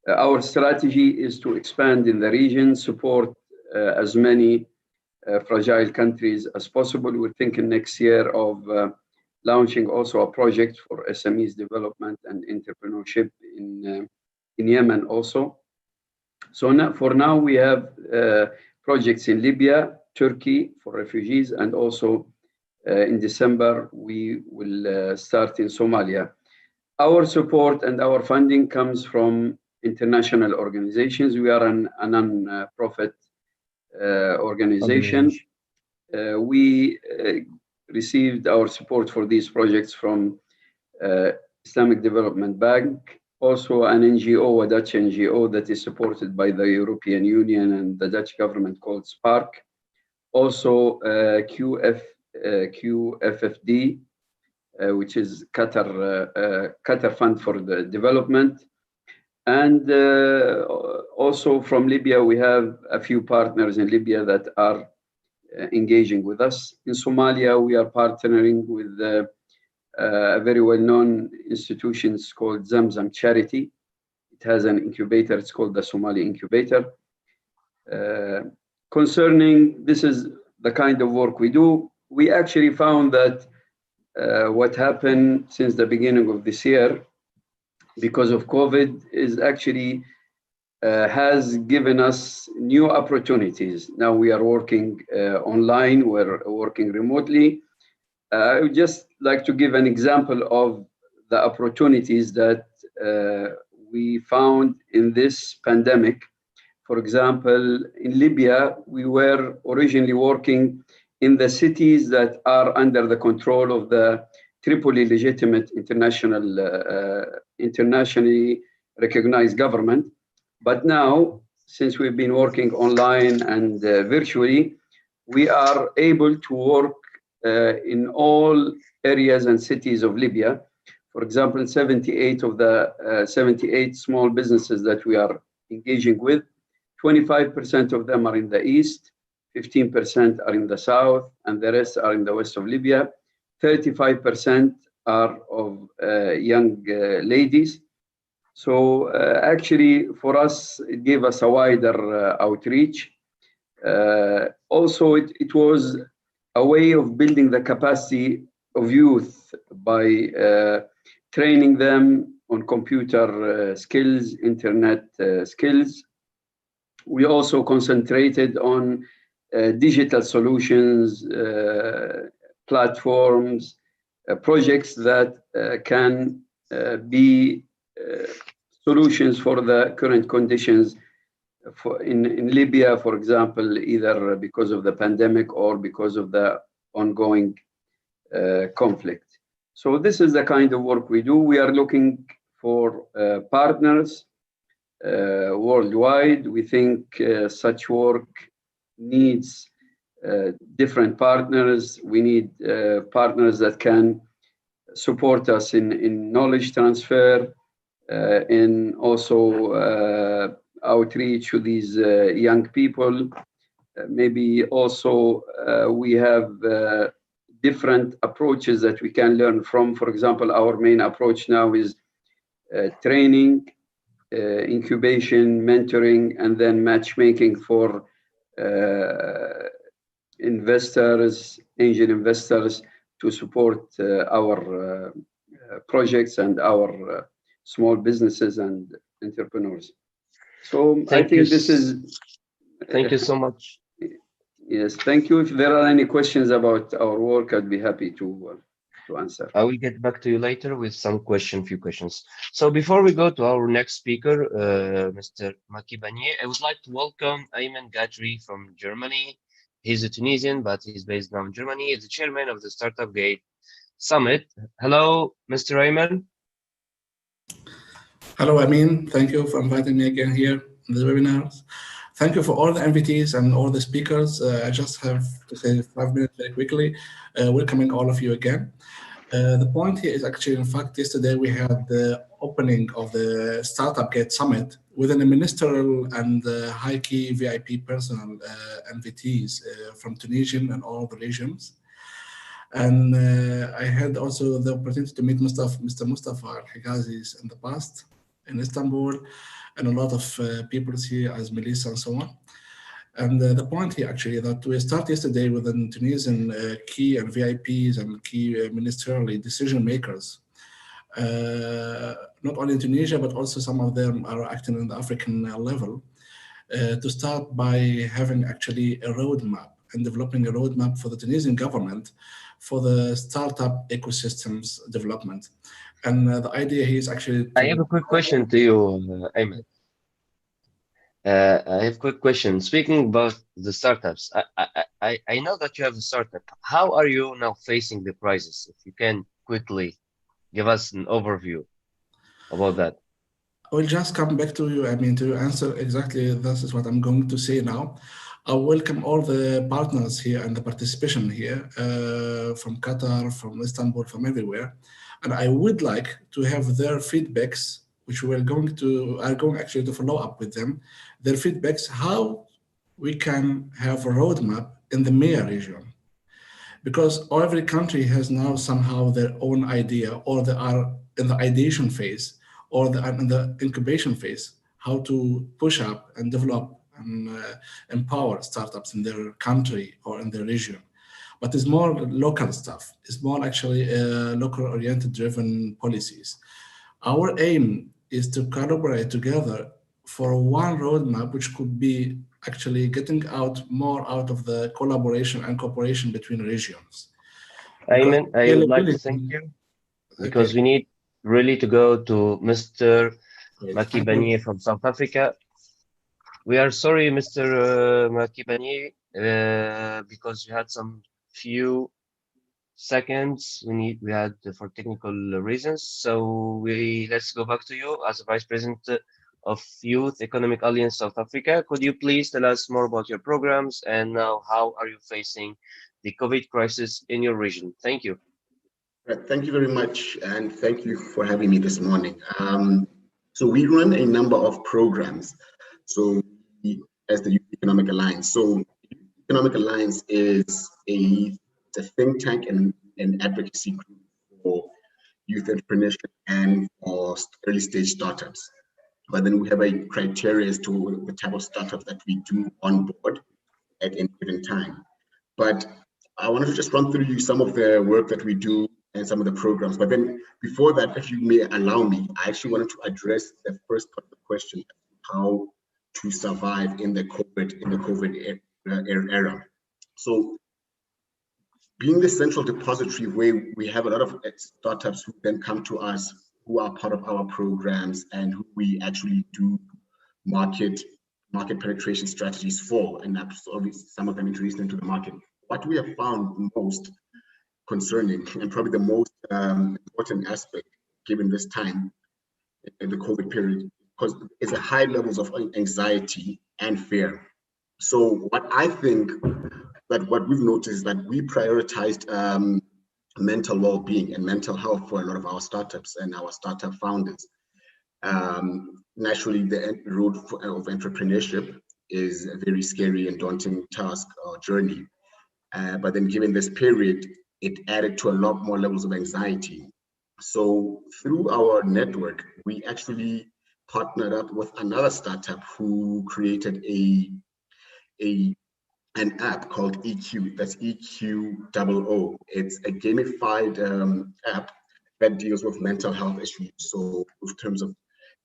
our strategy is to expand in the region, support as many fragile countries as possible. We're thinking next year of launching also a project for SMEs development and entrepreneurship in Yemen also. So now, for now, we have projects in Libya, Turkey for refugees, and also in December, we will start in Somalia. Our support and our funding comes from international organizations. We are a non-profit organization. We received our support for these projects from Islamic Development Bank, also an NGO, a Dutch NGO that is supported by the European Union and the Dutch government called Spark. Also QFFD, which is Qatar Fund for the Development. And also from Libya, we have a few partners in Libya that are engaging with us. In Somalia, we are partnering with a very well-known institution called Zamzam Charity. It has an incubator, it's called the Somali Incubator. Concerning, this is the kind of work we do. We actually found that what happened since the beginning of this year, because of COVID, is actually has given us new opportunities. Now we are working online, we're working remotely. I would just like to give an example of the opportunities that we found in this pandemic. For example, in Libya, we were originally working in the cities that are under the control of the Tripoli legitimate internationally recognized government. But now, since we've been working online and virtually, we are able to work in all areas and cities of Libya. For example, 78 of the 78 small businesses that we are engaging with, 25% of them are in the east, 15% are in the south, and the rest are in the west of Libya. 35% are of young ladies. So actually, for us, it gave us a wider outreach. Also, it was a way of building the capacity of youth by training them on computer skills, internet skills. We also concentrated on digital solutions, platforms, projects that can be solutions for the current conditions in Libya, for example, either because of the pandemic or because of the ongoing conflict. So this is the kind of work we do. We are looking for partners worldwide. We think such work needs different partners. We need partners that can support us in knowledge transfer, in also outreach to these young people. Maybe also we have different approaches that we can learn from. For example, our main approach now is training, incubation, mentoring, and then matchmaking for investors, angel investors, to support our projects and our small businesses and entrepreneurs. So I think this is. Thank you so much. Yes, thank you. If there are any questions about our work, I'd be happy to answer. I will get back to you later with some few questions. So before we go to our next speaker, Mr. Maki Banier, I would like to welcome Ayman Gadri from Germany. He's a Tunisian, but he's based now in Germany. He's the chairman of the Startup Gate Summit. Hello, Mr. Ayman. Hello, Amin. Thank you for inviting me again here in the webinars. Thank you for all the invitees and all the speakers. I just have to say 5 minutes very quickly, welcoming all of you again. The point here is actually, in fact, yesterday we had the opening of the Startup Gate Summit within the ministerial and high-key VIP personal invitees from Tunisian and all the regions. And I had also the opportunity to meet Mr. Mustafa Al-Higazis in the past in Istanbul, and a lot of people here as Melissa and so on. And the point here actually that we start yesterday with the Tunisian key and VIPs and key ministerially decision makers. Not only in Tunisia, but also some of them are acting in the African level, to start by having actually a roadmap and developing a roadmap for the Tunisian government for the startup ecosystems development. And the idea here is actually. I have a quick question to you, Ayman. I have a quick question. Speaking about the startups, I know that you have a startup. How are you now facing the crisis? If you can quickly give us an overview about that. I will just come back to you, I mean, to answer exactly this is what I'm going to say now. I welcome all the partners here and the participation here from Qatar, from Istanbul, from everywhere. And I would like to have their feedbacks, which we are going actually to follow up with them, their feedbacks, how we can have a roadmap in the MEA region. Because every country has now somehow their own idea, or they are in the ideation phase, or they are in the incubation phase, how to push up and develop and empower startups in their country or in their region. But it's more local stuff. It's more actually local oriented driven policies. Our aim is to collaborate together for one roadmap, which could be actually getting out more out of the collaboration and cooperation between regions. Ayman, I would like to thank you because we need really to go to Mr. Maki Banier from South Africa. We are sorry, Mr. Maki Banier, because we had some few seconds we had for technical reasons. So let's go back to you as a Vice President of Youth Economic Alliance South Africa. Could you please tell us more about your programs and now how are you facing the COVID crisis in your region? Thank you. Thank you very much, and thank you for having me this morning. So we run a number of programs. So as the Youth Economic Alliance. So Economic Alliance is a think tank and an advocacy group for youth entrepreneurship and for early stage startups. But then we have a criteria as to the type of startups that we do on board at any given time. But I wanted to just run through you some of the work that we do and some of the programs. But then before that, if you may allow me, I actually wanted to address the first part of the question, how to survive in the COVID era. So being the central depository where we have a lot of startups who then come to us, who are part of our programs and who we actually do market penetration strategies for, and obviously some of them introduce them to the market. What we have found most concerning and probably the most important aspect given this time in the COVID period, because it's a high levels of anxiety and fear. So what I think that what we've noticed is that we prioritized mental well-being and mental health for a lot of our startups and our startup founders. Naturally, the road of entrepreneurship is a very scary and daunting task or journey. But then given this period, it added to a lot more levels of anxiety. So through our network, we actually partnered up with another startup who created an app called EQ. That's EQOO. It's a gamified app that deals with mental health issues. So in terms of,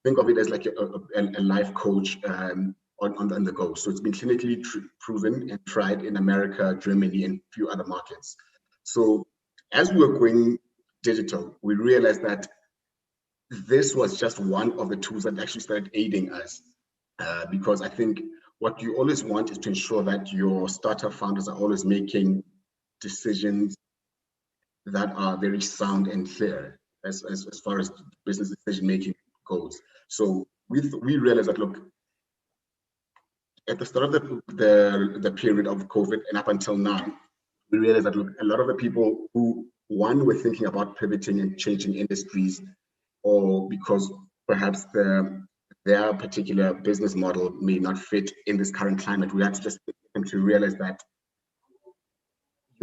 think of it as like a life coach on the go. So it's been clinically proven and tried in America, Germany, and a few other markets. So as we were going digital, we realized that this was just one of the tools that actually started aiding us. Because I think what you always want is to ensure that your startup founders are always making decisions that are very sound and clear as far as business decision making goes. So we realized that, look, at the start of the period of COVID and up until now, we realized that, look, a lot of the people who, one, were thinking about pivoting and changing industries, or because perhaps their particular business model may not fit in this current climate, we had to just get them to realize that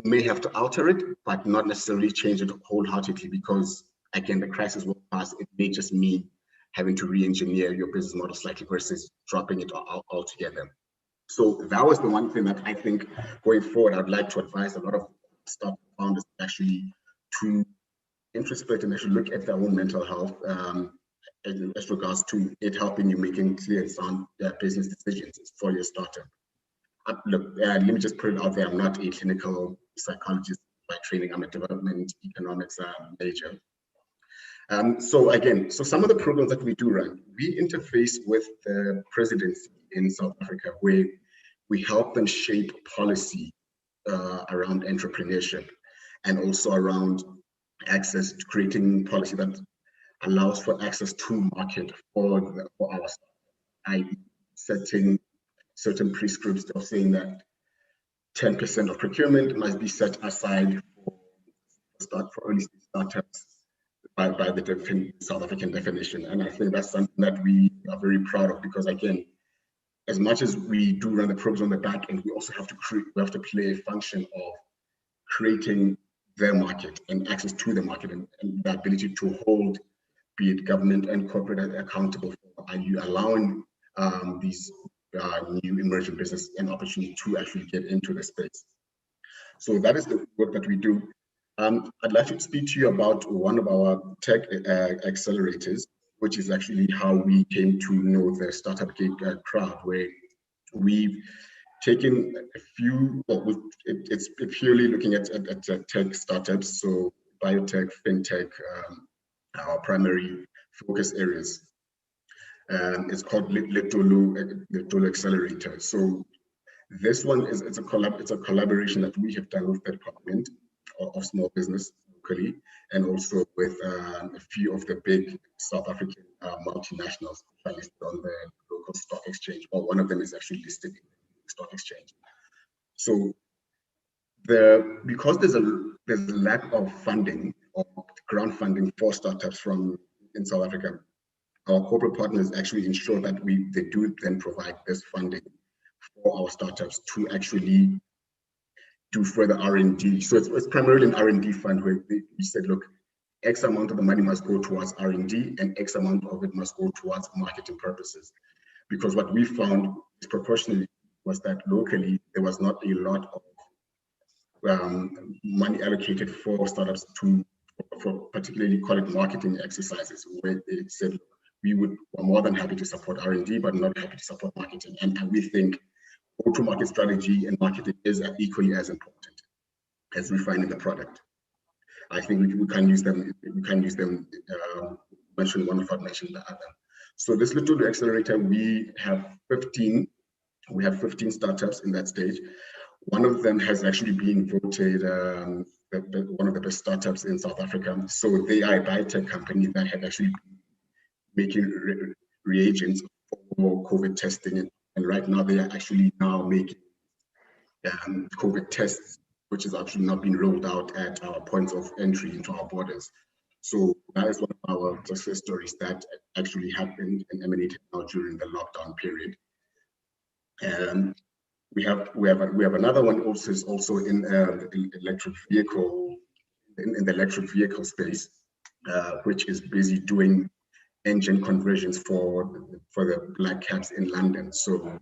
you may have to alter it, but not necessarily change it wholeheartedly, because again, the crisis will pass. It may just mean having to re-engineer your business model slightly versus dropping it altogether. So that was the one thing that I think going forward, I'd like to advise a lot of startup founders actually to introspect and actually look at their own mental health as regards to it helping you making clear and sound business decisions for your startup. Look, let me just put it out there. I'm not a clinical psychologist by training. I'm a development economics major. So some of the programs that we do run, we interface with the presidency in South Africa, where we help them shape policy around entrepreneurship and also around access to creating policy that allows for access to market for our staff, i.e. setting certain prescripts of saying that 10% of procurement must be set aside for early stage startups by the South African definition. And I think that's something that we are very proud of, because again, as much as we do run the programs on the back end, we also have to play a function of creating their market and access to the market, and the ability to hold, be it government and corporate, accountable for. Are you allowing these new emerging business and opportunity to actually get into the space? So that is the work that we do. I'd like to speak to you about one of our tech accelerators, which is actually how we came to know the Startup Gig crowd, where we've taken a few, it's purely looking at tech startups, so biotech, fintech, our primary focus areas. It's called Letolo Accelerator. So this one is it's a collaboration that we have done with the Department of Small Business locally, and also with a few of the big South African multinationals listed on the local stock exchange. Well, one of them is actually listed in the stock exchange. So because there's a lack of funding or grant funding for startups in South Africa, our corporate partners actually ensure that they do then provide this funding for our startups to actually do further R&D. So it's primarily an R&D fund, where we said, look, X amount of the money must go towards R&D and X amount of it must go towards marketing purposes. Because what we found disproportionately was that locally there was not a lot of money allocated for startups for particularly call it marketing exercises, where they said we're more than happy to support R&D, but not happy to support marketing. And we think go-to-market strategy and marketing is equally as important as refining the product. I think we can use them. Mention one without mentioning the other. So this little accelerator, we have 15 startups in that stage. One of them has actually been voted one of the best startups in South Africa. So they are a biotech company that have actually been making reagents for COVID testing. And right now they are actually now making COVID tests, which is actually not being rolled out at our points of entry into our borders. So that is one of our success stories that actually happened and emanated now during the lockdown period. we have another one also is also in the electric vehicle, in the electric vehicle space, which is busy doing engine conversions for the black cabs in London. So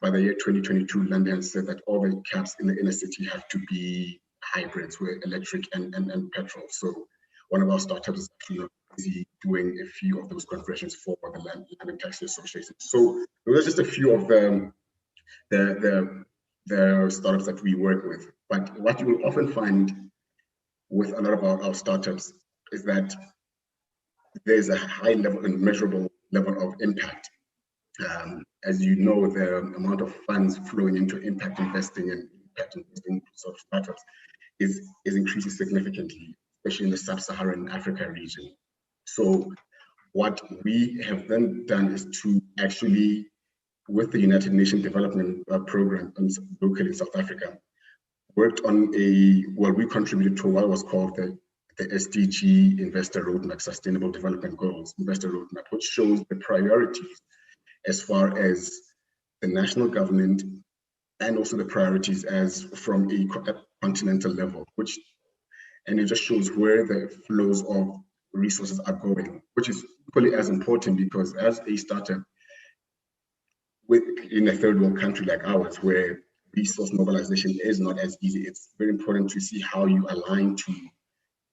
by the year 2022, London said that all the cabs in the inner city have to be hybrids, with electric and petrol. So one of our startups is actually busy doing a few of those conversions for the London Taxi Association. So those are just a few of the startups that we work with. But what you will often find with a lot of our startups is that there's a high level and measurable level of impact. As you know, the amount of funds flowing into impact investing and impact investing sort of startups is increasing significantly, especially in the sub-Saharan Africa region. So what we have then done is to actually, with the United Nations Development Program locally in South Africa, worked on we contributed to what was called the SDG Investor Roadmap, Sustainable Development Goals Investor Roadmap, which shows the priorities as far as the national government and also the priorities as from a continental level, and it just shows where the flows of resources are going, which is equally as important, because as a startup in a third world country like ours, where resource mobilization is not as easy, it's very important to see how you align to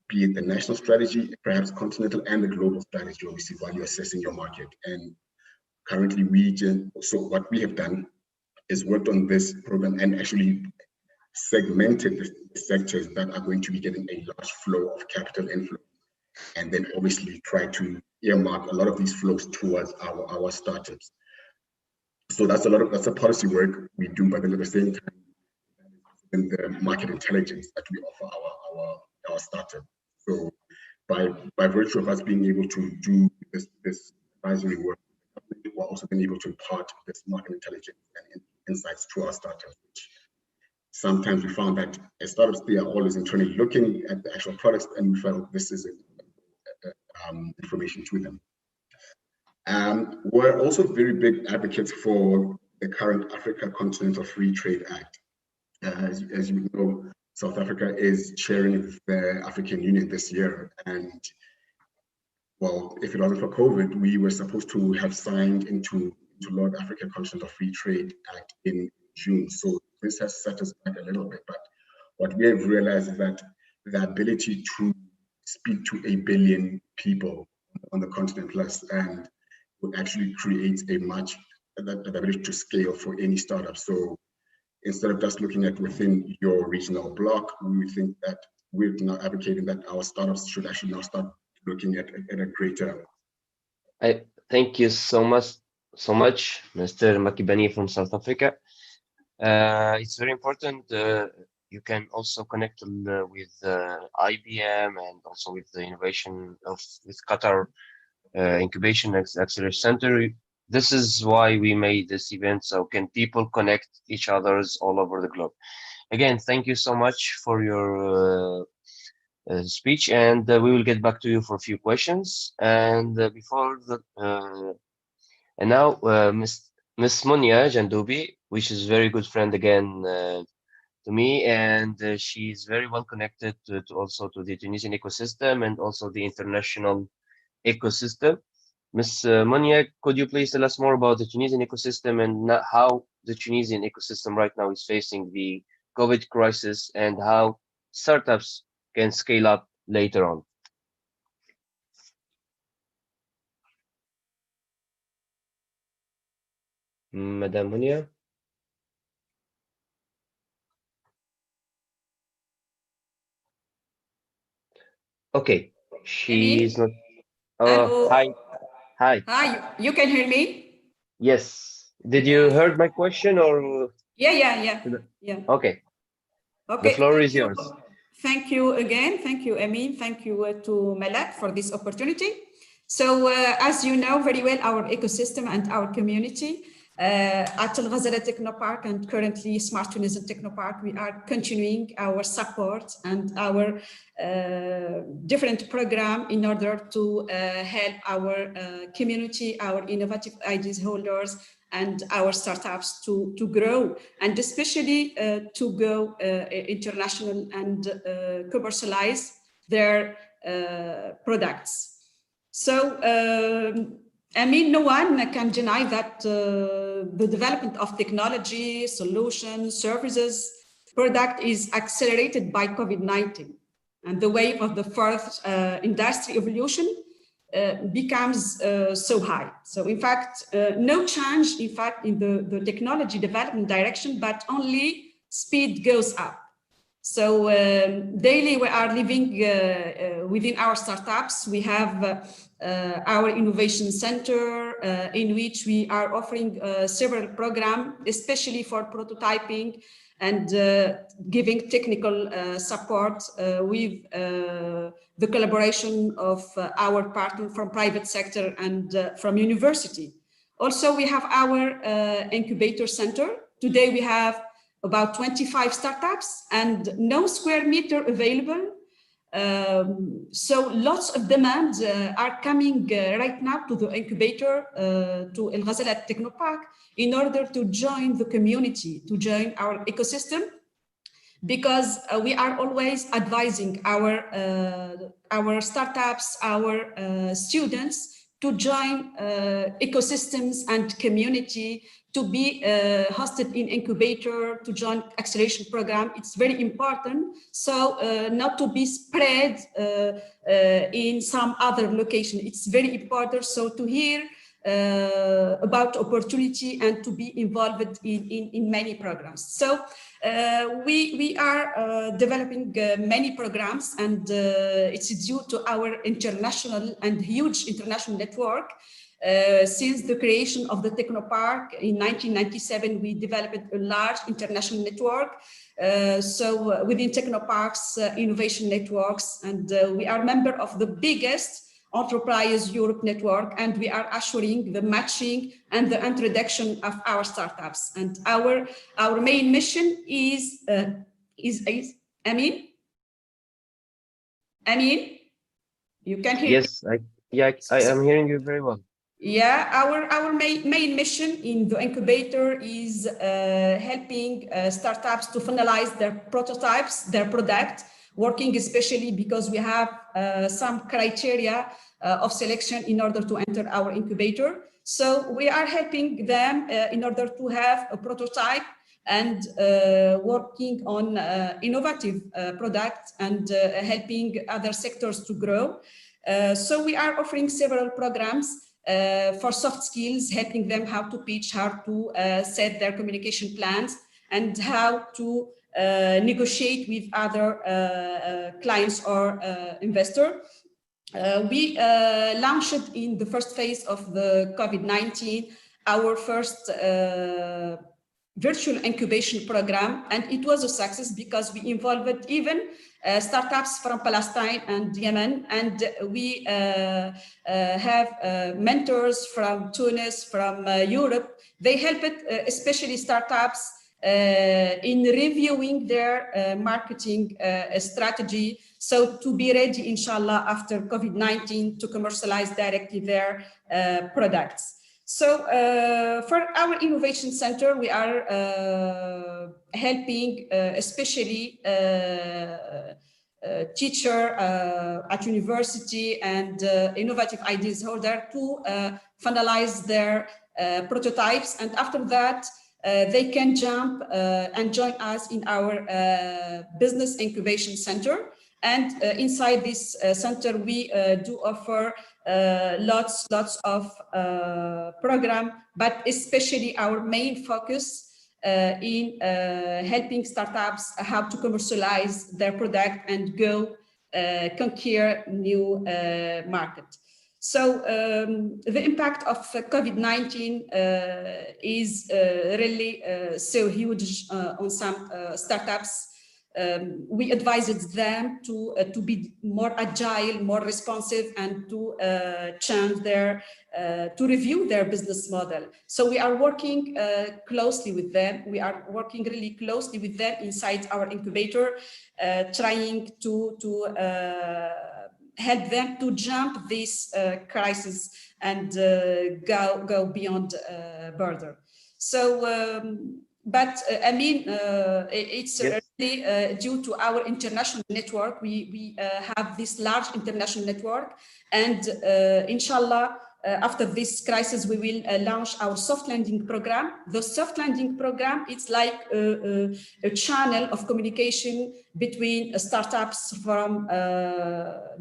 be it the national strategy, perhaps continental and the global strategy, obviously, while you're assessing your market. And currently so what we have done is worked on this program and actually segmented the sectors that are going to be getting a large flow of capital inflow, and then obviously try to earmark a lot of these flows towards our startups. So that's a policy work we do, but then at the same time, in the market intelligence that we offer our startup. So by virtue of us being able to do this advisory work, we're also being able to impart this market intelligence and insights to our startups, which sometimes we found that as startups, they are always internally looking at the actual products, and we felt this is information to them. We're also very big advocates for the current Africa Continental Free Trade Act. As you know, South Africa is chairing the African Union this year, and well, if it wasn't for COVID, we were supposed to have signed into law the Africa Continental Free Trade Act in June. So this has set us back a little bit, but what we have realized is that the ability to speak to 1 billion people on the continent plus, and would actually create the ability to scale for any startup. So instead of just looking at within your regional block, we think that we're now advocating that our startups should actually now start looking at a greater. I thank you so much, Mr. Makibani from South Africa. It's very important. You can also connect with IBM and also with the innovation with Qatar Incubation Accelerator Center. This is why we made this event, so can people connect each others all over the globe. Again, thank you so much for your speech, and we will get back to you for a few questions. And and now Miss Munya Jandoubi, which is very good friend again to me, and she's very well connected also to the Tunisian ecosystem and also the international ecosystem. Ms. Munya, could you please tell us more about the Tunisian ecosystem and how the Tunisian ecosystem right now is facing the COVID crisis and how startups can scale up later on? Madame Munya? Okay, she's not. Hello. Hi. Hi, you can hear me? Yes. Did you heard my question or? Yeah. Okay. Okay. The floor is yours. Thank you again. Thank you, Amin. Thank you to Malak for this opportunity. So as you know very well, our ecosystem and our community at Al Ghazala Technopark and currently Smart Tunisian Technopark, we are continuing our support and our different program in order to help our community, our innovative ideas holders, and our startups to grow, and especially to go international and commercialize their products. So, I mean, no one can deny that the development of technology, solutions, services, product is accelerated by COVID-19. And the wave of the fourth industry evolution becomes so high. So in fact, no change, in fact, in the technology development direction, but only speed goes up. So daily we are living within our startups. We have our innovation center in which we are offering several programs, especially for prototyping and giving technical support with the collaboration of our partner from private sector and from university. Also, we have our incubator center. Today we have about 25 startups and no square meter available. So lots of demands are coming right now to the incubator, to El Ghazala Technopark, in order to join the community, to join our ecosystem, because we are always advising our startups, our students to join ecosystems and community, to be hosted in incubator, to join acceleration program. It's very important. So not to be spread in some other location. It's very important. So to hear about opportunity and to be involved in many programs. So we are developing many programs, and it's due to our international and huge international network. Since the creation of the Technopark in 1997, we developed a large international network. So within Technopark's innovation networks, and we are member of the biggest Enterprise Europe network, and we are assuring the matching and the introduction of our startups. And our main mission is Amin? Amin? You can hear? Yes, I am hearing you very well. Yeah, our main mission in the incubator is helping startups to finalize their prototypes, their product, working especially because we have some criteria of selection in order to enter our incubator. So we are helping them in order to have a prototype and working on innovative products and helping other sectors to grow. So we are offering several programs for soft skills, helping them how to pitch, how to set their communication plans, and how to negotiate with other clients or investor. We launched in the first phase of the COVID-19 our first virtual incubation program, and it was a success because we involved even startups from Palestine and Yemen, and we have mentors from Tunis, from Europe. They helped especially startups in reviewing their marketing strategy, so to be ready, inshallah, after COVID-19 to commercialize directly their products. So for our innovation center, we are helping especially teacher at university and innovative ideas holder to finalize their prototypes, and after that they can jump and join us in our business incubation center. And inside this center, we do offer lots of program, but especially our main focus in helping startups how to commercialize their product and go conquer new market. So the impact of COVID-19 is really so huge on some startups. We advised them to be more agile, more responsive, and to change their, to review their business model. So we are working closely with them. We are working really closely with them inside our incubator, trying to help them to jump this crisis and go beyond border. So, but I mean, it's really due to our international network. We have this large international network, and inshallah, after this crisis, we will launch our soft landing program. The soft landing program, it's like a channel of communication between startups from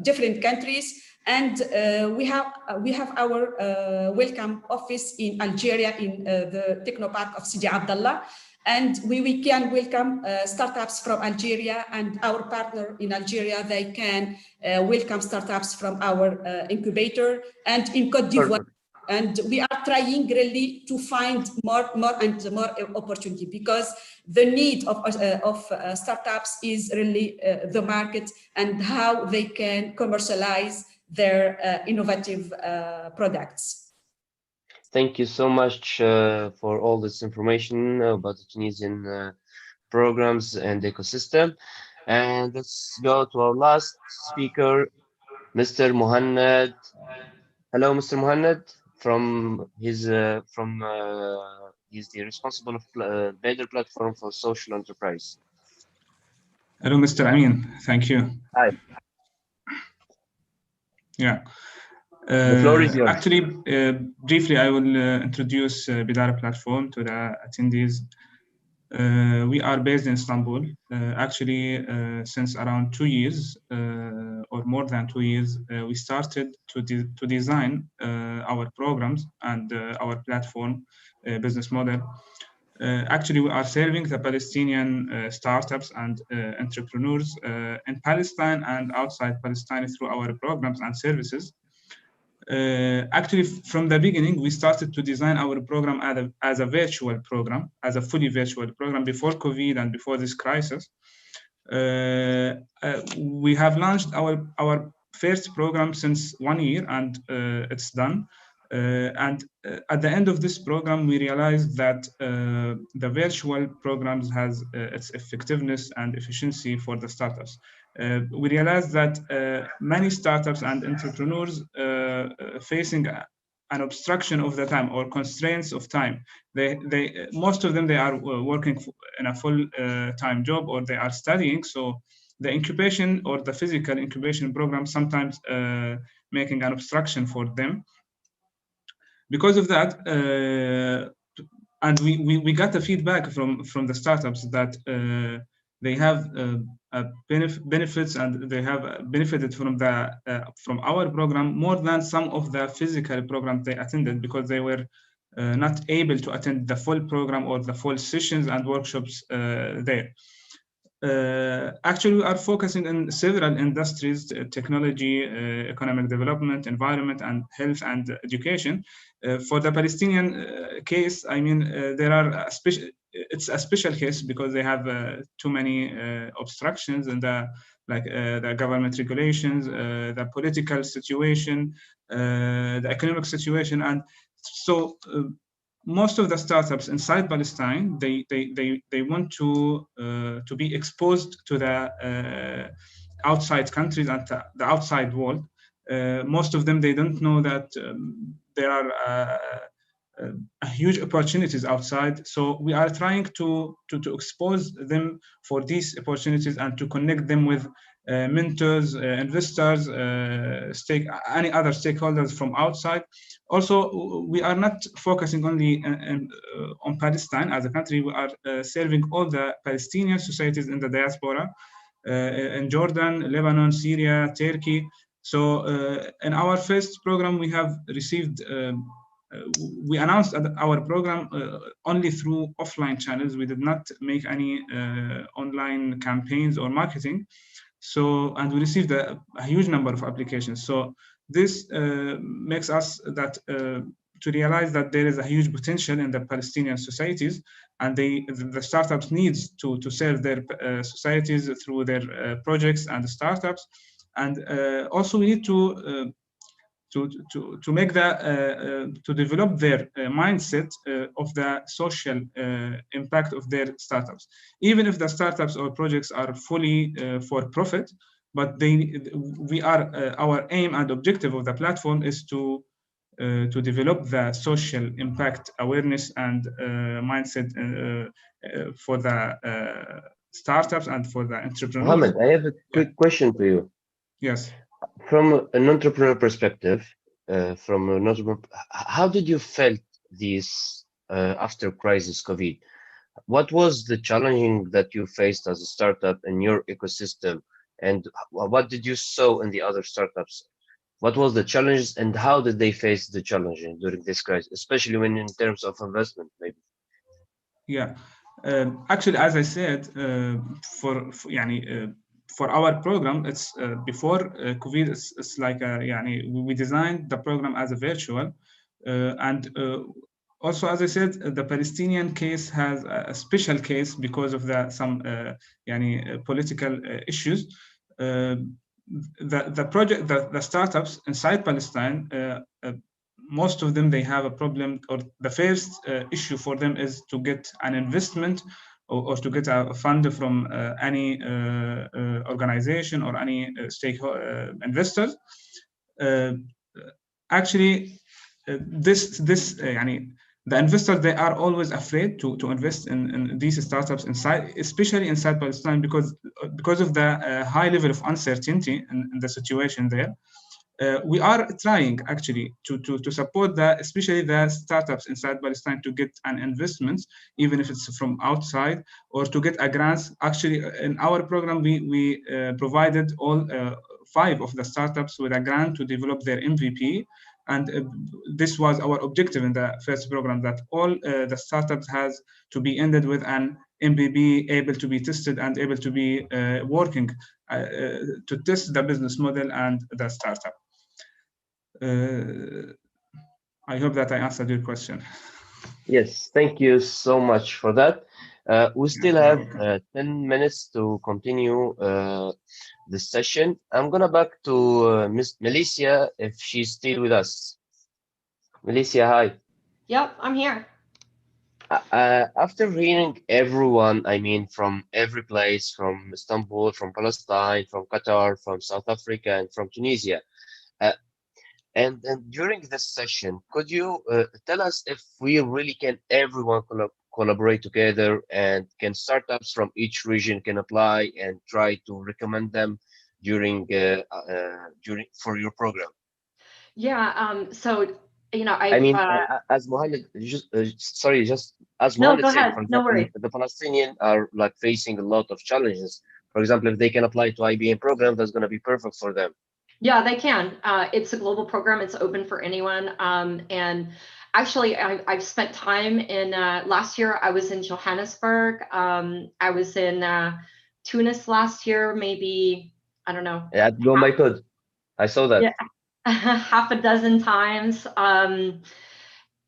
different countries. And we have our welcome office in Algeria in the Technopark of Sidi Abdallah. And we can welcome startups from Algeria, and our partner in Algeria, they can welcome startups from our incubator, and in Côte d'Ivoire. And we are trying really to find more and more opportunity, because the need of startups is really the market and how they can commercialize their innovative products. Thank you so much for all this information about the Tunisian programs and ecosystem. And let's go to our last speaker, Mr. Mohannad. Hello, Mr. Mohannad. He's the responsible of Bader platform for social enterprise. Hello, Mr. Amin. Thank you. Hi. Yeah. The floor is yours. Actually, briefly, I will introduce Bidara platform to the attendees. We are based in Istanbul. Actually, since around 2 years or more than 2 years, we started to design our programs and our platform business model. Actually, we are serving the Palestinian startups and entrepreneurs in Palestine and outside Palestine through our programs and services. Actually, from the beginning, we started to design our program as a virtual program, as a fully virtual program before COVID and before this crisis. We have launched our first program since 1 year, and it's done. And at the end of this program, we realized that the virtual programs has its effectiveness and efficiency for the startups. We realized that many startups and entrepreneurs facing an obstruction of the time or constraints of time. Most of them, they are working in a full-time job, or they are studying. So the incubation or the physical incubation program sometimes making an obstruction for them. Because of that, and we got the feedback from the startups that they have benefits, and they have benefited from our program more than some of the physical programs they attended, because they were not able to attend the full program or the full sessions and workshops there. Actually, we are focusing on several industries: technology, economic development, environment, and health and education. For the Palestinian case, I mean, it's a special case because they have too many obstructions, and the government regulations, the political situation, the economic situation, and so. Most of the startups inside Palestine, they want to be exposed to the outside countries and the outside world. Most of them, they don't know that there are huge opportunities outside. So we are trying to expose them for these opportunities and to connect them with mentors, investors, any other stakeholders from outside. Also, we are not focusing only on Palestine as a country. We are serving all the Palestinian societies in the diaspora, in Jordan, Lebanon, Syria, Turkey. So in our first program, we have received, we announced our program only through offline channels. We did not make any online campaigns or marketing. So, and we received a huge number of applications. So this makes us to realize that there is a huge potential in the Palestinian societies, and the startups needs to serve their societies through their projects and startups. And also we need to make to develop their mindset of the social impact of their startups. Even if the startups or projects are fully for profit, but our aim and objective of the platform is to to develop the social impact awareness and mindset for the startups and for the entrepreneurs. Mohammed, I have a quick question to you. Yes. From an entrepreneur perspective, how did you felt this after crisis COVID? What was the challenging that you faced as a startup in your ecosystem, and what did you saw in the other startups? What was the challenges, and how did they face the challenges during this crisis, especially when in terms of investment, maybe? Yeah, actually, as I said, for our program, it's before COVID. It's like we designed the program as a virtual, and also, as I said, the Palestinian case has a special case because of some political issues. The project, the startups inside Palestine, most of them, they have a problem, or the first issue for them is to get an investment or to get a fund from any organization or any stakeholder investors. Actually, the investors, they are always afraid to invest in these startups inside, especially inside Palestine, because of the high level of uncertainty in the situation there. We are trying actually to support especially the startups inside Palestine to get an investment, even if it's from outside, or to get a grant. Actually, in our program, we provided all 5 of the startups with a grant to develop their MVP. And this was our objective in the first program, that all the startups has to be ended with an MVP, able to be tested and able to be working to test the business model and the startup. I hope that I answered your question. Yes, thank you so much for that. We still have 10 minutes to continue this session. I'm gonna back to Miss Melissa if she's still with us. Melissa, hi. Yep, I'm here. After hearing everyone, I mean, from every place, from Istanbul, from Palestine, from Qatar, from South Africa, and from Tunisia, and during this session, could you tell us if we really can everyone collaborate together, and can startups from each region can apply and try to recommend them during for your program? Yeah. So I mean, as Mohammed, sorry, just as No, Mohammed go said, ahead. for No example, worries. the Palestinians are like facing a lot of challenges. For example, if they can apply to IBM program, that's going to be perfect for them. Yeah, they can. It's a global program. It's open for anyone. And actually, I've spent time in, last year, I was in Johannesburg. I was in Tunis last year, maybe, I don't know. Yeah, go my code. I saw that. Yeah, half a dozen times.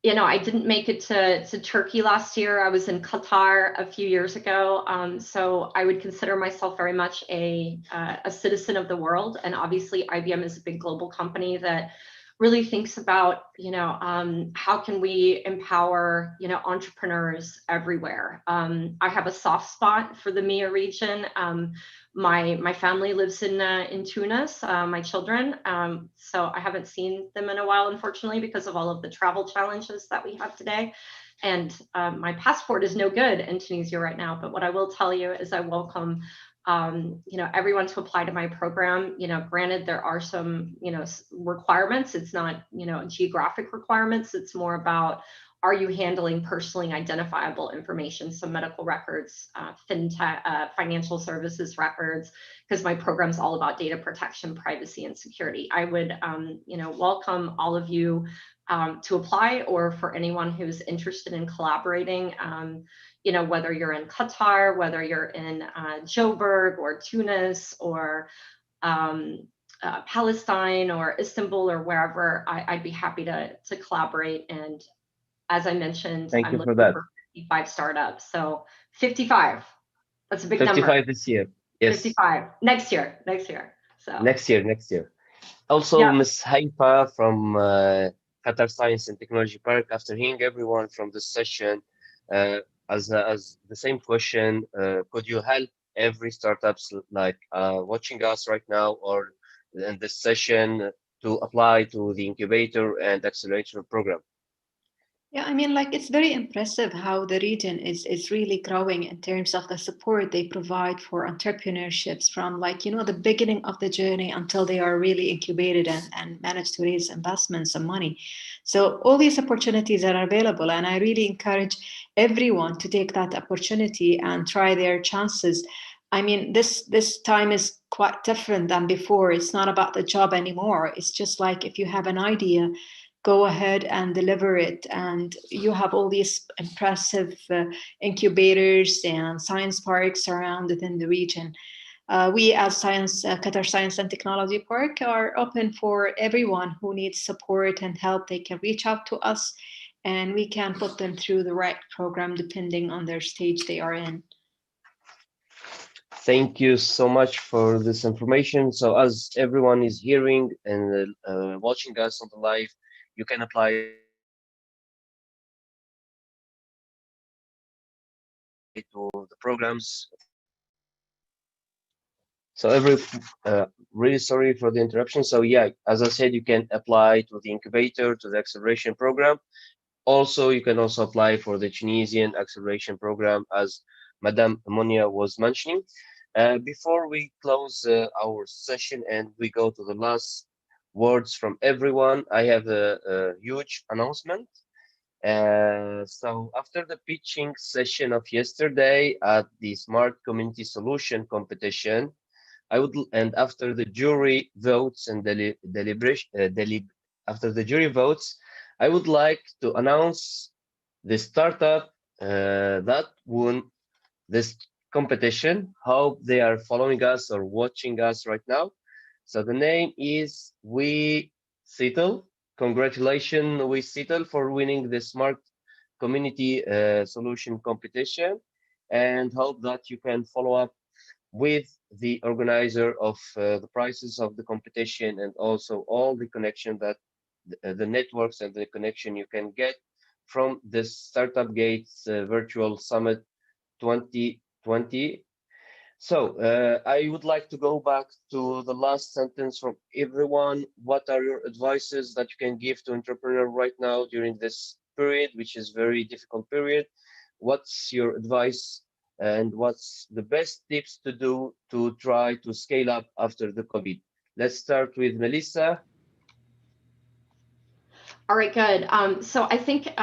I didn't make it to Turkey last year. I was in Qatar a few years ago. So I would consider myself very much a citizen of the world. And obviously IBM is a big global company that really thinks about, how can we empower, entrepreneurs everywhere. I have a soft spot for the MEA region. My family lives in Tunis, my children. So I haven't seen them in a while, unfortunately, because of all of the travel challenges that we have today. And my passport is no good in Tunisia right now. But what I will tell you is I welcome everyone to apply to my program. Granted, there are some, requirements. It's not, geographic requirements. It's more about, are you handling personally identifiable information? So medical records, fintech, financial services records, because my program is all about data protection, privacy, and security. I would, welcome all of you to apply, or for anyone who's interested in collaborating, whether you're in Qatar, whether you're in Joburg or Tunis or Palestine or Istanbul or wherever, I'd be happy to collaborate. And as I mentioned, Thank I'm you for looking that. for 55 startups. So 55, that's a big 55 number. this year. Yes. 55 next year. So next year. Also, yeah. Ms. Haifa from Qatar Science and Technology Park, after hearing everyone from this session, as the same question, could you help every startups like watching us right now or in this session to apply to the Incubator and Accelerator program? Yeah, I mean, like, it's very impressive how the region is really growing in terms of the support they provide for entrepreneurships from, like, the beginning of the journey until they are really incubated and manage to raise investments and money. So all these opportunities are available, and I really encourage everyone to take that opportunity and try their chances. I mean, this time is quite different than before. It's not about the job anymore. It's just like, if you have an idea, go ahead and deliver it. And you have all these impressive incubators and science parks around within the region. We as Qatar Science and Technology Park are open for everyone who needs support and help. They can reach out to us, and we can put them through the right program depending on their stage they are in. Thank you so much for this information. So as everyone is hearing and watching us on the live, you can apply to the programs. So really sorry for the interruption. So yeah, as I said, you can apply to the Incubator, to the acceleration program. Also, you can also apply for the Tunisian acceleration program, as Madame Monia was mentioning. Before we close our session and we go to the last words from everyone, I have a huge announcement. So after the pitching session of yesterday at the Smart Community Solution competition, and after the jury votes and after the jury votes, I would like to announce the startup that won this competition. Hope they are following us or watching us right now. So the name is We Settle. Congratulations, We Settle, for winning the Smart Community Solution competition, and hope that you can follow up with the organizer of the prizes of the competition, and also all the connection that the networks and the connection you can get from this Startup Gates Virtual Summit 2020. So I would like to go back to the last sentence from everyone. What are your advices that you can give to entrepreneur right now during this period, which is very difficult period? What's your advice, and what's the best tips to do to try to scale up after the COVID? Let's start with Melissa. All right, good. So I think,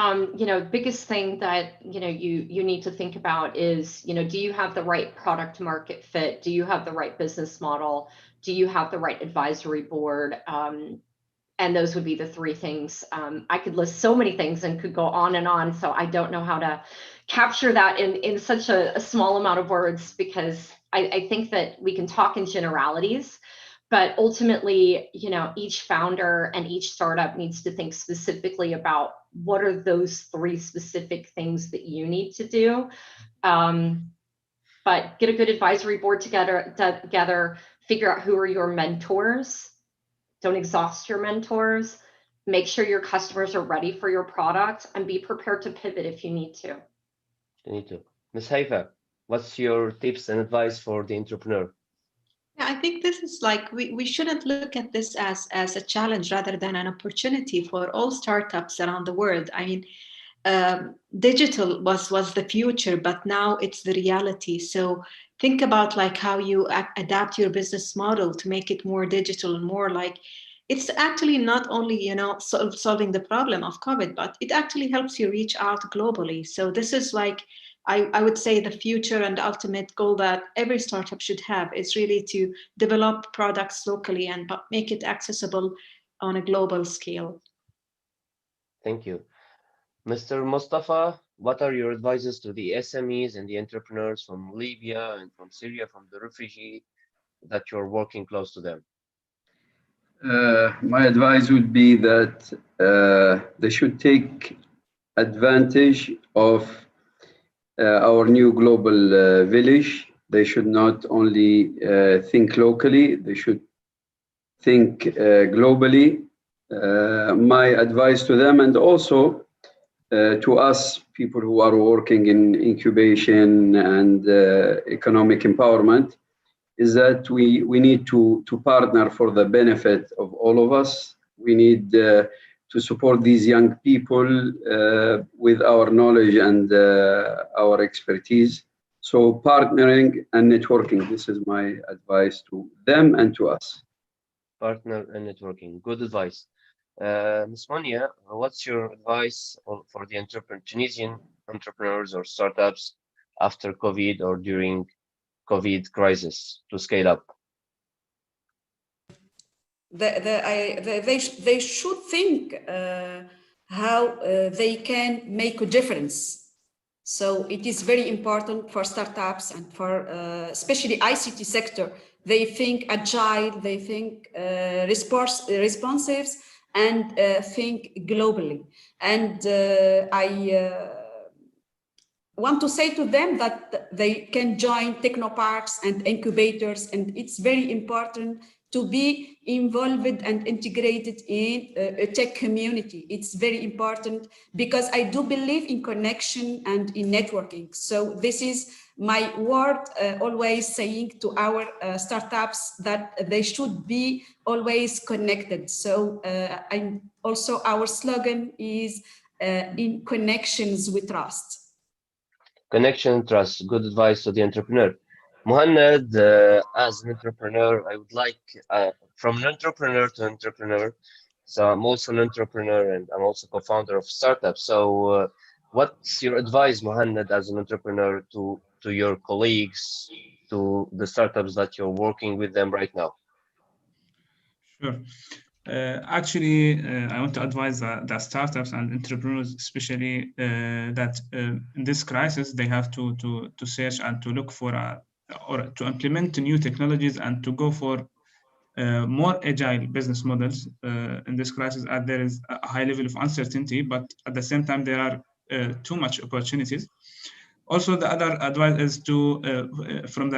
biggest thing that, you need to think about is, do you have the right product market fit? Do you have the right business model? Do you have the right advisory board? And those would be the three things. I could list so many things and could go on and on. So I don't know how to capture that in such a small amount of words, because I think that we can talk in generalities. But ultimately, each founder and each startup needs to think specifically about what are those three specific things that you need to do. But get a good advisory board together, figure out who are your mentors. Don't exhaust your mentors. Make sure your customers are ready for your product, and be prepared to pivot if you need to. You need to. Ms. Haifa, what's your tips and advice for the entrepreneur? Yeah, I think this is like, we shouldn't look at this as a challenge rather than an opportunity for all startups around the world. I mean, digital was the future, but now it's the reality. So think about like how you adapt your business model to make it more digital and more like, it's actually not only, solving the problem of COVID, but it actually helps you reach out globally. So this is like, I would say the future and ultimate goal that every startup should have is really to develop products locally and make it accessible on a global scale. Thank you. Mr. Mustafa, what are your advices to the SMEs and the entrepreneurs from Libya and from Syria, from the refugee, that you're working close to them? My advice would be that they should take advantage of our new global village. They should not only think locally, they should think globally. My advice to them, and also to us, people who are working in incubation and economic empowerment, is that we need to partner for the benefit of all of us. We need to support these young people with our knowledge and our expertise. So partnering and networking, this is my advice to them and to us. Partner and networking, good advice. Ms. Monia, what's your advice for the Tunisian entrepreneurs or startups after COVID or during COVID crisis to scale up? They should think how they can make a difference. So it is very important for startups and for especially ICT sector. They think agile, they think responsive, and think globally. And I want to say to them that they can join technoparks and incubators, and it's very important to be involved and integrated in a tech community. It's very important because I do believe in connection and in networking. So this is my word, always saying to our startups that they should be always connected. So and also our slogan is in connections we trust. Connection, trust, good advice to the entrepreneur. Muhannad, as an entrepreneur, I would like, from an entrepreneur to entrepreneur, so I'm also an entrepreneur and I'm also co-founder of startups. So what's your advice, Muhannad, as an entrepreneur to your colleagues, to the startups that you're working with them right now? Sure. Actually, I want to advise the startups and entrepreneurs, especially that in this crisis, they have to search and to look for or to implement new technologies and to go for more agile business models in this crisis, as there is a high level of uncertainty, but at the same time, there are too much opportunities. Also, the other advice is to, from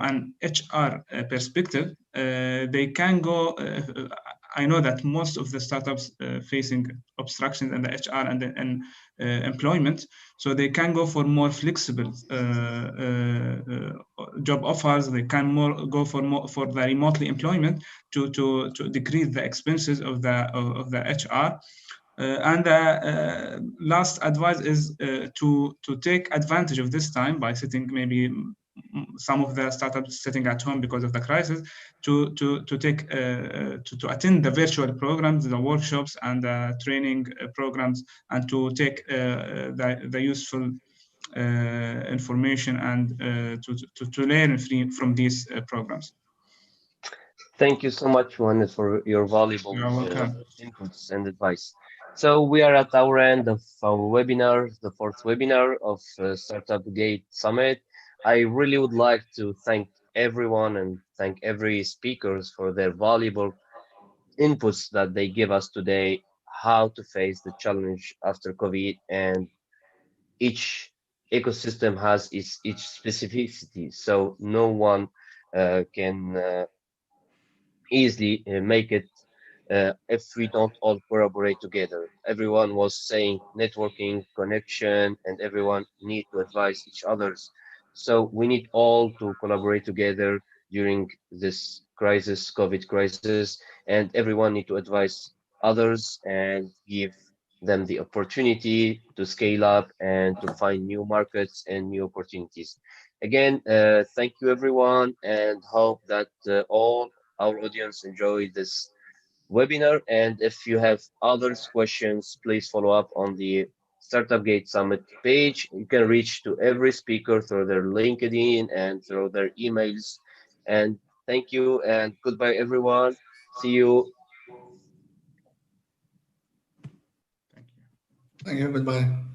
an HR perspective, they can go. I know that most of the startups facing obstructions in the HR and employment, so they can go for more flexible job offers. They can go for the remotely employment to decrease the expenses of the HR. And last advice is to take advantage of this time by sitting, maybe some of the startups sitting at home because of the crisis, to attend the virtual programs, the workshops, and the training programs, and to take the useful information and to learn from these programs. Thank you so much, Juan, for your valuable inputs and advice. So we are at our end of our webinar, the fourth webinar of Startup Gate Summit. I really would like to thank everyone and thank every speakers for their valuable inputs that they give us today, how to face the challenge after COVID, and each ecosystem has its specificity. So no one can easily make it if we don't all collaborate together. Everyone was saying networking, connection, and everyone need to advise each others. So we need all to collaborate together during this crisis, COVID crisis, and everyone need to advise others and give them the opportunity to scale up and to find new markets and new opportunities. Again, thank you everyone, and hope that all our audience enjoyed this webinar. And if you have other questions, please follow up on the Startup Gate Summit page. You can reach to every speaker through their LinkedIn and through their emails. And thank you and goodbye, everyone. See you. Thank you. Goodbye.